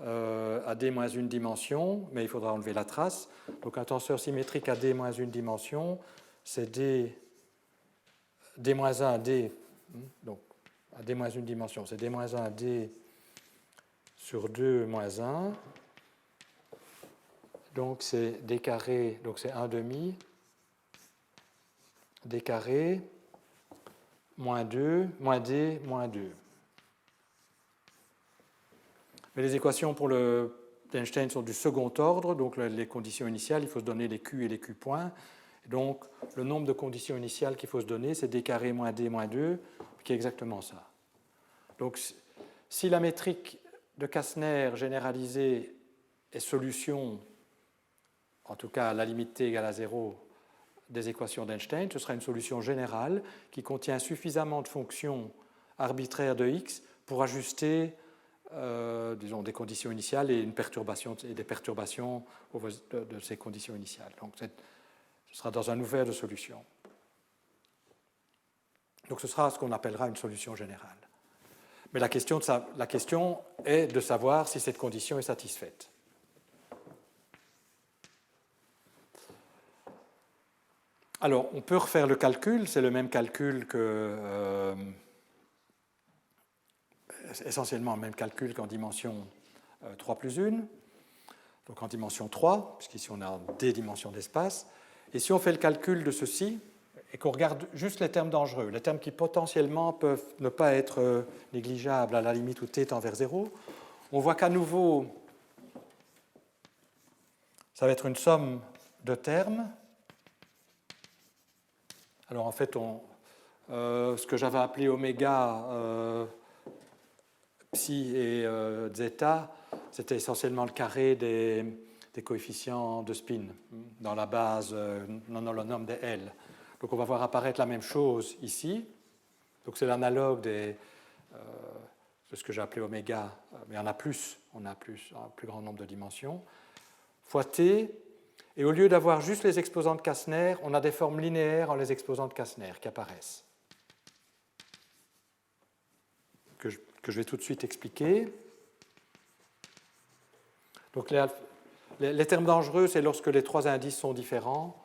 à d moins 1 dimension, mais il faudra enlever la trace. Donc un tenseur symétrique à d moins 1 dimension, c'est d moins 1 d, donc à d moins 1 dimension, c'est d moins 1 d sur 2 moins 1. Donc c'est d carré, donc c'est 1 demi, d carré, moins 2, moins d, moins 2. Mais les équations pour d'Einstein sont du second ordre, donc les conditions initiales, il faut se donner les Q et les Q points. Donc le nombre de conditions initiales qu'il faut se donner, c'est d carré moins d moins 2, qui est exactement ça. Donc si la métrique de Kastner généralisée est solution, en tout cas à la limite t égale à 0 des équations d'Einstein, ce sera une solution générale qui contient suffisamment de fonctions arbitraires de x pour ajuster disons, des conditions initiales et des perturbations de ces conditions initiales. Donc ce sera dans un ouvert de solution. Donc ce sera ce qu'on appellera une solution générale. Mais la question est de savoir si cette condition est satisfaite. Alors, on peut refaire le calcul, c'est le même calcul que... essentiellement le même calcul qu'en dimension 3 plus 1, donc en dimension 3, puisqu'ici on a des dimensions d'espace. Et si on fait le calcul de ceci, et qu'on regarde juste les termes dangereux, les termes qui potentiellement peuvent ne pas être négligeables à la limite où t tend vers 0, on voit qu'à nouveau, ça va être une somme de termes. Alors en fait, ce que j'avais appelé oméga, psi et zeta, c'était essentiellement le carré des coefficients de spin dans la base non-holonome des L. Donc on va voir apparaître la même chose ici. Donc c'est l'analogue de ce que j'ai appelé oméga, mais on a un plus grand nombre de dimensions, fois t. Et au lieu d'avoir juste les exposants de Kästner, on a des formes linéaires en les exposants de Kästner qui apparaissent, que je vais tout de suite expliquer. Donc les termes dangereux, c'est lorsque les trois indices sont différents.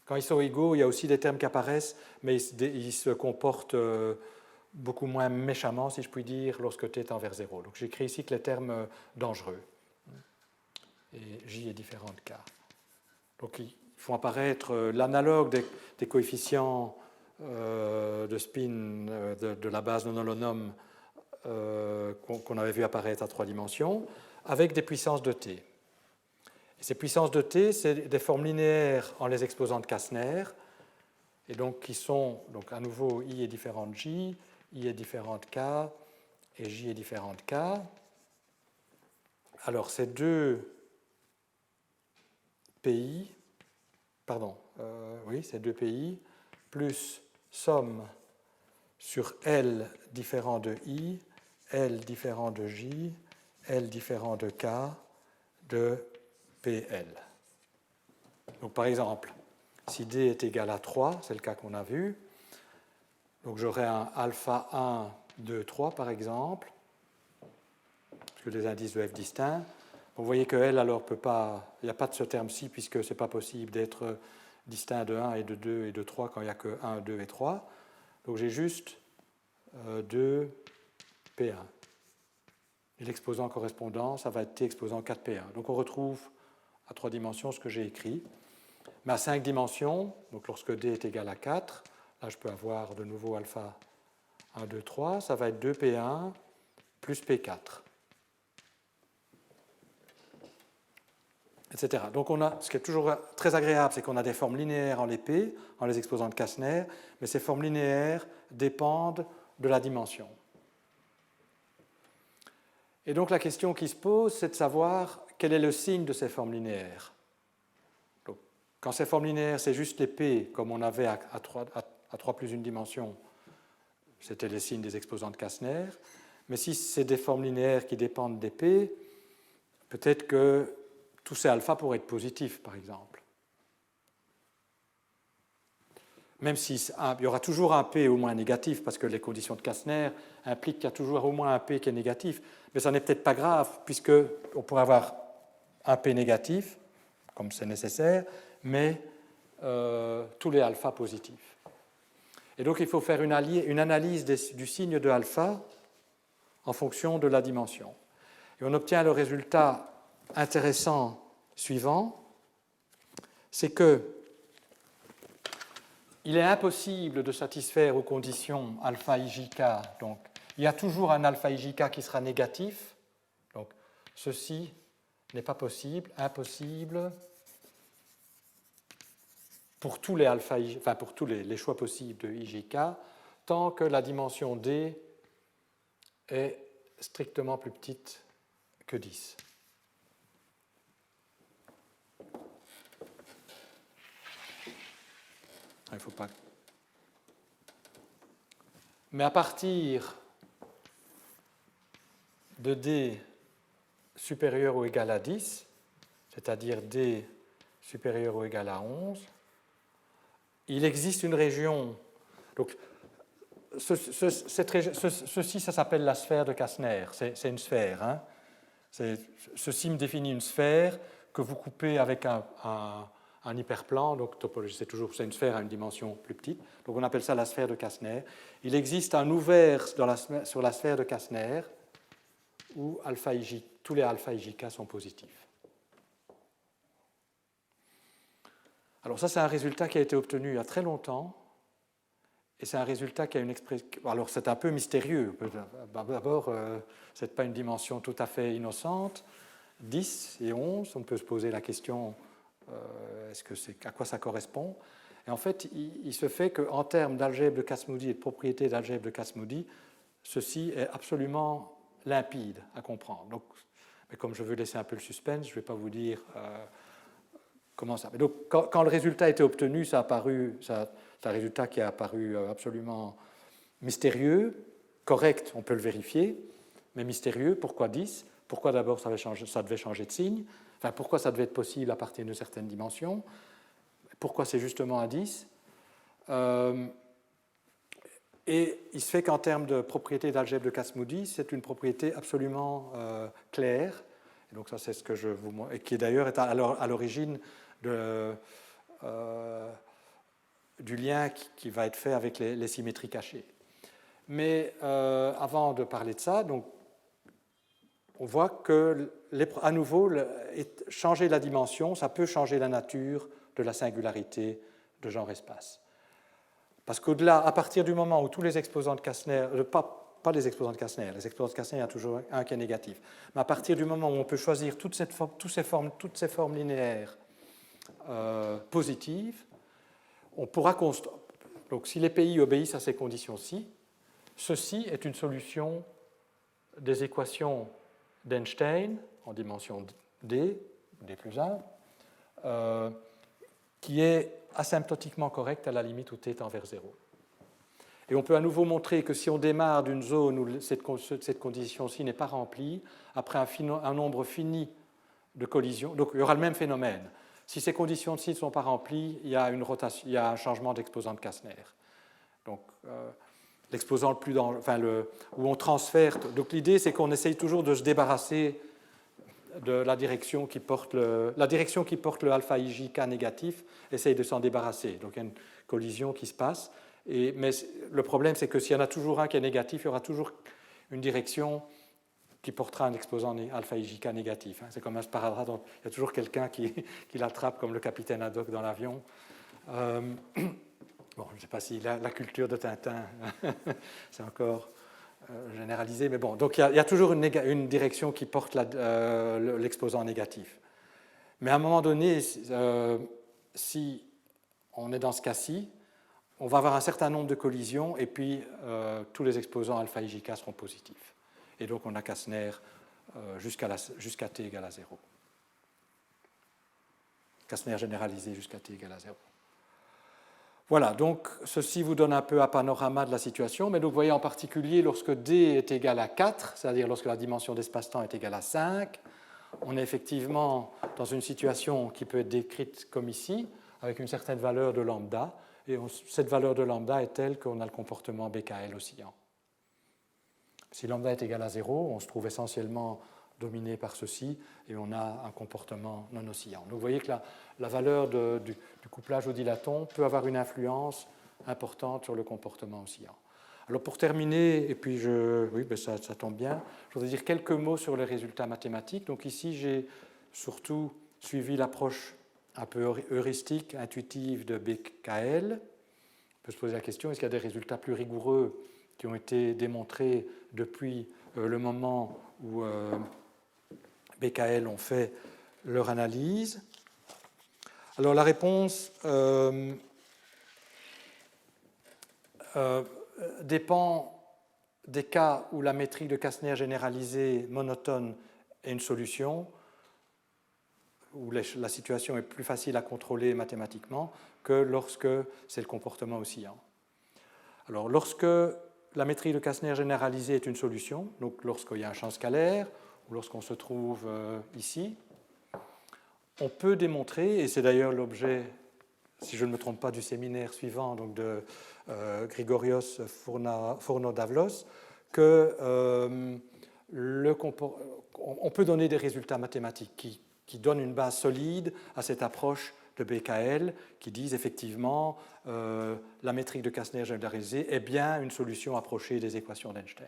Quand ils sont égaux, il y a aussi des termes qui apparaissent, mais ils se comportent beaucoup moins méchamment, si je puis dire, lorsque t tend vers 0. Donc j'écris ici que les termes dangereux. Et J est différent de K. Donc ils font apparaître l'analogue des coefficients de spin de la base non-holonome qu'on avait vu apparaître à 3 dimensions, avec des puissances de t. Et ces puissances de t, c'est des formes linéaires en les exposants de Kästner, et donc qui sont, donc à nouveau, I est différent de J, I est différent de K, et J est différent de K. Alors ces deux PI, ces deux PI, plus somme sur L différent de I, L différent de J, L différent de K, de PL. Donc par exemple, si D est égal à 3, c'est le cas qu'on a vu, donc j'aurai un alpha 1, 2, 3 par exemple, parce que les indices de F distincts. Vous voyez que L alors peut pas, il n'y a pas de ce terme-ci puisque ce n'est pas possible d'être distinct de 1 et de 2 et de 3 quand il n'y a que 1, 2 et 3. Donc j'ai juste 2 P1. Et l'exposant correspondant, ça va être T exposant 4P1. Donc on retrouve à 3 dimensions ce que j'ai écrit. Mais à 5 dimensions, donc lorsque D est égal à 4, là je peux avoir de nouveau alpha 1, 2, 3, ça va être 2P1 plus P4. Etc. Donc on a, ce qui est toujours très agréable, c'est qu'on a des formes linéaires en les P, en les exposants de Kästner, mais ces formes linéaires dépendent de la dimension. Et donc la question qui se pose, c'est de savoir quel est le signe de ces formes linéaires. Donc, quand ces formes linéaires, c'est juste les P, comme on avait à 3 plus 1 dimension, c'était les signes des exposants de Kästner. Mais si c'est des formes linéaires qui dépendent des P, peut-être que tous ces alphas pourraient être positifs, par exemple. Même s'il y aura toujours un P au moins négatif, parce que les conditions de Kästner impliquent qu'il y a toujours au moins un P qui est négatif, mais ça n'est peut-être pas grave, puisqu'on pourrait avoir un P négatif, comme c'est nécessaire, mais tous les alphas positifs. Et donc il faut faire une analyse du signe de alpha en fonction de la dimension. Et on obtient le résultat intéressant suivant, c'est que il est impossible de satisfaire aux conditions alpha ijk, donc il y a toujours un alpha ijk qui sera négatif, donc ceci n'est pas possible, impossible pour tous les alpha, enfin pour tous les choix possibles de ijk, tant que la dimension d est strictement plus petite que 10. Il faut pas. Mais à partir de d supérieur ou égal à 10, c'est-à-dire d supérieur ou égal à 11, il existe une région. Donc, ceci, ça s'appelle la sphère de Kästner. C'est une sphère. Hein. Ceci me définit une sphère que vous coupez avec un hyperplan. Donc, topologie, c'est une sphère à une dimension plus petite. Donc, on appelle ça la sphère de Kastner. Il existe un ouvert sur la sphère de Kastner où tous les alpha IJK sont positifs. Alors ça, c'est un résultat qui a été obtenu il y a très longtemps, et c'est un résultat qui a une expression... Alors c'est un peu mystérieux. D'abord, ce n'est pas une dimension tout à fait innocente. 10 et 11, on peut se poser la question, à quoi ça correspond? Et en fait, il se fait qu'en termes d'algèbre de Kac-Moody et de propriété d'algèbre de Kac-Moody, ceci est absolument limpide à comprendre. Donc, mais comme je veux laisser un peu le suspense, je ne vais pas vous dire comment ça. Mais donc, quand le résultat a été obtenu, c'est un résultat qui a apparu absolument mystérieux, correct, on peut le vérifier, mais mystérieux. Pourquoi 10? Pourquoi d'abord ça devait changer de signe? Enfin, pourquoi ça devait être possible à partir d'une certaine dimension? Pourquoi c'est justement à 10? Et il se fait qu'en termes de propriété d'algèbre de Kac-Moody, c'est une propriété absolument claire. Et donc ça, c'est ce que je vous montre, et qui d'ailleurs est à l'origine du lien qui va être fait avec les symétries cachées. Mais avant de parler de ça, donc, on voit que, à nouveau, changer la dimension, ça peut changer la nature de la singularité de genre-espace. Parce qu'au-delà, à partir du moment où tous les exposants de Kastner, pas les exposants de Kastner, les exposants de Kastner, il y a toujours un qui est négatif, mais à partir du moment où on peut choisir toutes ces formes linéaires positives, on pourra construire. Donc, si les pays obéissent à ces conditions-ci, ceci est une solution des équations d'Einstein en dimension d, d plus 1, qui est asymptotiquement correcte à la limite où t tend vers 0. Et on peut à nouveau montrer que si on démarre d'une zone où cette condition-ci n'est pas remplie, après un nombre fini de collisions, donc il y aura le même phénomène. Si ces conditions-ci ne sont pas remplies, il y a un changement d'exposant de Kastner. Donc, l'exposant le plus où on transfère. Donc l'idée, c'est qu'on essaye toujours de se débarrasser de la direction qui porte le alpha IJK négatif, essaye de s'en débarrasser. Donc il y a une collision qui se passe. Mais le problème, c'est que s'il y en a toujours un qui est négatif, il y aura toujours une direction qui portera un exposant alpha IJK négatif. C'est comme un sparadrap, donc il y a toujours quelqu'un qui l'attrape, comme le capitaine Haddock dans l'avion. Bon, je ne sais pas si la culture de Tintin, c'est encore généralisé, mais bon, donc il y a toujours une direction qui porte l'exposant négatif. Mais à un moment donné, si on est dans ce cas-ci, on va avoir un certain nombre de collisions et puis tous les exposants alpha IJK seront positifs. Et donc on a Kastner jusqu'à t égale à 0. Kastner généralisé jusqu'à t égale à 0. Voilà, donc ceci vous donne un peu un panorama de la situation, mais donc vous voyez en particulier lorsque d est égal à 4, c'est-à-dire lorsque la dimension d'espace-temps est égale à 5, on est effectivement dans une situation qui peut être décrite comme ici, avec une certaine valeur de lambda, et cette valeur de lambda est telle qu'on a le comportement BKL oscillant. Si lambda est égal à 0, on se trouve essentiellement dominé par ceci, et on a un comportement non oscillant. Donc vous voyez que la valeur du couplage au dilaton peut avoir une influence importante sur le comportement oscillant. Alors pour terminer, et puis ça tombe bien, je voudrais dire quelques mots sur les résultats mathématiques. Donc ici, j'ai surtout suivi l'approche un peu heuristique, intuitive de BKL. On peut se poser la question, est-ce qu'il y a des résultats plus rigoureux qui ont été démontrés depuis le moment où BKL ont fait leur analyse? Alors la réponse dépend des cas où la métrique de Kastner généralisée monotone est une solution, où la situation est plus facile à contrôler mathématiquement que lorsque c'est le comportement oscillant. Alors lorsque la métrique de Kastner généralisée est une solution, donc lorsqu'il y a un champ scalaire, ou lorsqu'on se trouve ici, on peut démontrer, et c'est d'ailleurs l'objet, si je ne me trompe pas, du séminaire suivant, donc de Grigorios Fourno-Davlos, que on peut donner des résultats mathématiques qui qui donnent une base solide à cette approche de BKL qui disent effectivement la métrique de Kastner généralisée est bien une solution approchée des équations d'Einstein.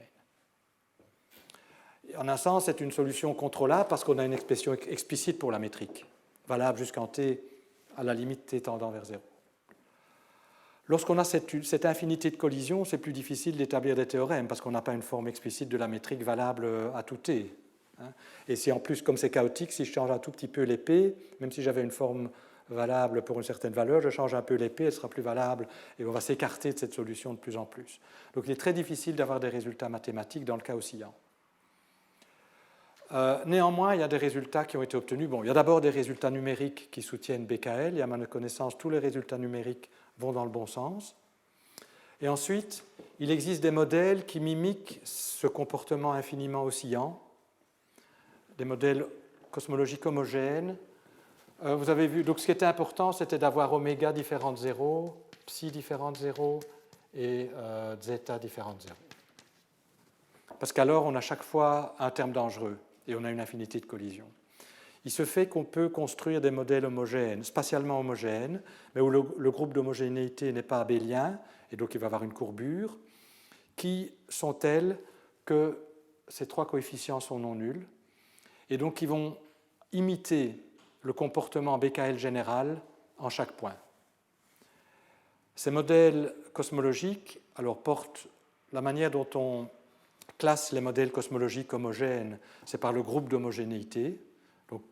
En un sens, c'est une solution contrôlable parce qu'on a une expression explicite pour la métrique, valable jusqu'en t à la limite t tendant vers 0. Lorsqu'on a cette infinité de collisions, c'est plus difficile d'établir des théorèmes parce qu'on n'a pas une forme explicite de la métrique valable à tout t. Et si en plus, comme c'est chaotique, si je change un tout petit peu les p, même si j'avais une forme valable pour une certaine valeur, je change un peu les p, elle sera plus valable et on va s'écarter de cette solution de plus en plus. Donc il est très difficile d'avoir des résultats mathématiques dans le cas oscillant. Néanmoins, il y a des résultats qui ont été obtenus. Bon, il y a d'abord des résultats numériques qui soutiennent BKL, et à ma connaissance, tous les résultats numériques vont dans le bon sens. Et ensuite, il existe des modèles qui mimiquent ce comportement infiniment oscillant, des modèles cosmologiques homogènes. Vous avez vu, donc ce qui était important, c'était d'avoir oméga différent de 0, psi différent de 0 et zeta différent de 0. Parce qu'alors, on a chaque fois un terme dangereux et on a une infinité de collisions. Il se fait qu'on peut construire des modèles homogènes, spatialement homogènes, mais où le groupe d'homogénéité n'est pas abélien, et donc il va avoir une courbure, qui sont telles que ces trois coefficients sont non nuls, et donc ils vont imiter le comportement BKL général en chaque point. Ces modèles cosmologiques alors, portent la manière dont on classe les modèles cosmologiques homogènes, c'est par le groupe d'homogénéité. Donc,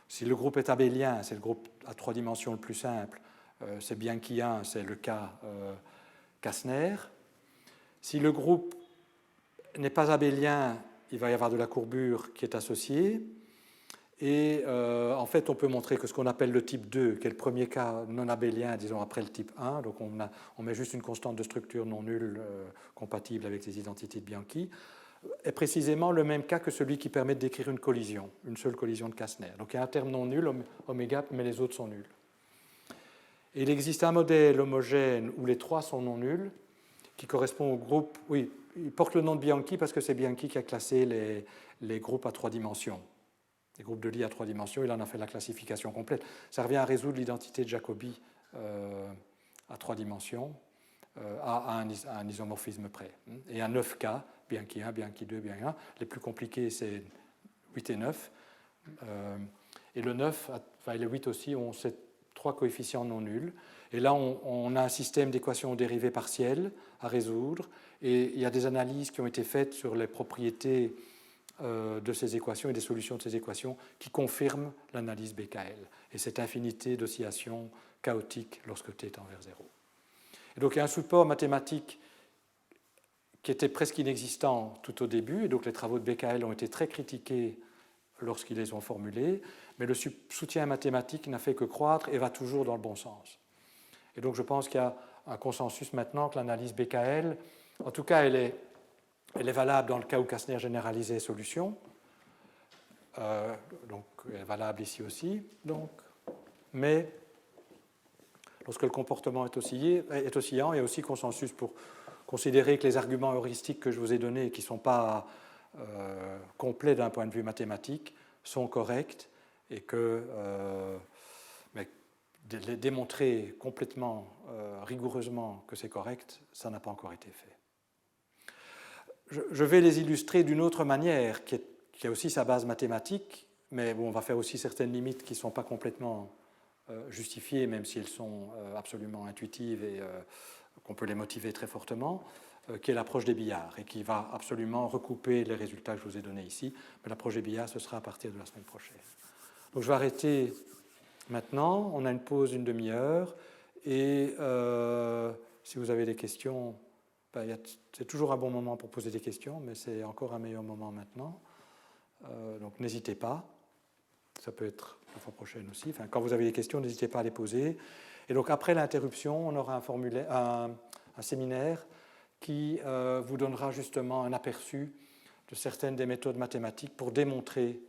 si le groupe est abélien, c'est le groupe à trois dimensions le plus simple, c'est bianchien, c'est le cas Kastner. Si le groupe n'est pas abélien, il va y avoir de la courbure qui est associée. Et en fait, on peut montrer que ce qu'on appelle le type 2, qui est le premier cas non abélien, disons après le type 1, donc on met juste une constante de structure non nulle compatible avec les identités de Bianchi, est précisément le même cas que celui qui permet de décrire une collision, une seule collision de Kastner. Donc il y a un terme non nul, oméga, mais les autres sont nuls. Et il existe un modèle homogène où les trois sont non nuls, qui correspond au groupe, oui, il porte le nom de Bianchi parce que c'est Bianchi qui a classé les groupes à trois dimensions. Les groupes de Lie à trois dimensions, il en a fait la classification complète. Ça revient à résoudre l'identité de Jacobi à trois dimensions, à un isomorphisme près. Et à 9 cas, Bianchi 1, Bianchi 2, Bianchi 1. Les plus compliqués, c'est 8 et 9. Et le 9, enfin, et le 8 aussi, ont ces trois coefficients non nuls. Et là, on a un système d'équations dérivées partielles à résoudre. Et il y a des analyses qui ont été faites sur les propriétés de ces équations et des solutions de ces équations qui confirment l'analyse BKL et cette infinité d'oscillations chaotiques lorsque t tend vers 0. Et donc il y a un support mathématique qui était presque inexistant tout au début, et donc les travaux de BKL ont été très critiqués lorsqu'ils les ont formulés, mais le soutien mathématique n'a fait que croître et va toujours dans le bon sens. Et donc je pense qu'il y a un consensus maintenant que l'analyse BKL, en tout cas elle est valable dans le cas où Kastner généralisé est solution, donc elle est valable ici aussi, donc, mais lorsque le comportement est oscillant, il y a aussi consensus pour considérer que les arguments heuristiques que je vous ai donnés, qui ne sont pas complets d'un point de vue mathématique, sont corrects et que mais démontrer complètement, rigoureusement que c'est correct, ça n'a pas encore été fait. Je vais les illustrer d'une autre manière, qui a aussi sa base mathématique, mais bon, on va faire aussi certaines limites qui ne sont pas complètement justifiées, même si elles sont absolument intuitives et qu'on peut les motiver très fortement, qui est l'approche des billards, et qui va absolument recouper les résultats que je vous ai donnés ici. Mais l'approche des billards, ce sera à partir de la semaine prochaine. Donc je vais arrêter maintenant. On a une pause d'une demi-heure, et si vous avez des questions... c'est toujours un bon moment pour poser des questions, mais c'est encore un meilleur moment maintenant. Donc n'hésitez pas. Ça peut être la fois prochaine aussi. Enfin, quand vous avez des questions, n'hésitez pas à les poser. Et donc après l'interruption, on aura un séminaire qui vous donnera justement un aperçu de certaines des méthodes mathématiques pour démontrer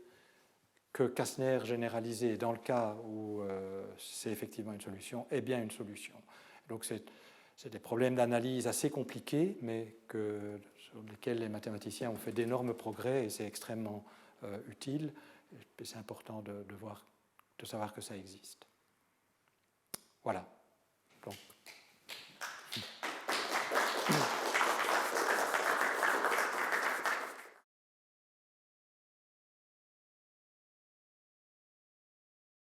que Kastner généralisé, dans le cas où c'est effectivement une solution, est bien une solution. Donc c'est des problèmes d'analyse assez compliqués, mais sur lesquels les mathématiciens ont fait d'énormes progrès et c'est extrêmement utile. Et c'est important de savoir que ça existe. Voilà.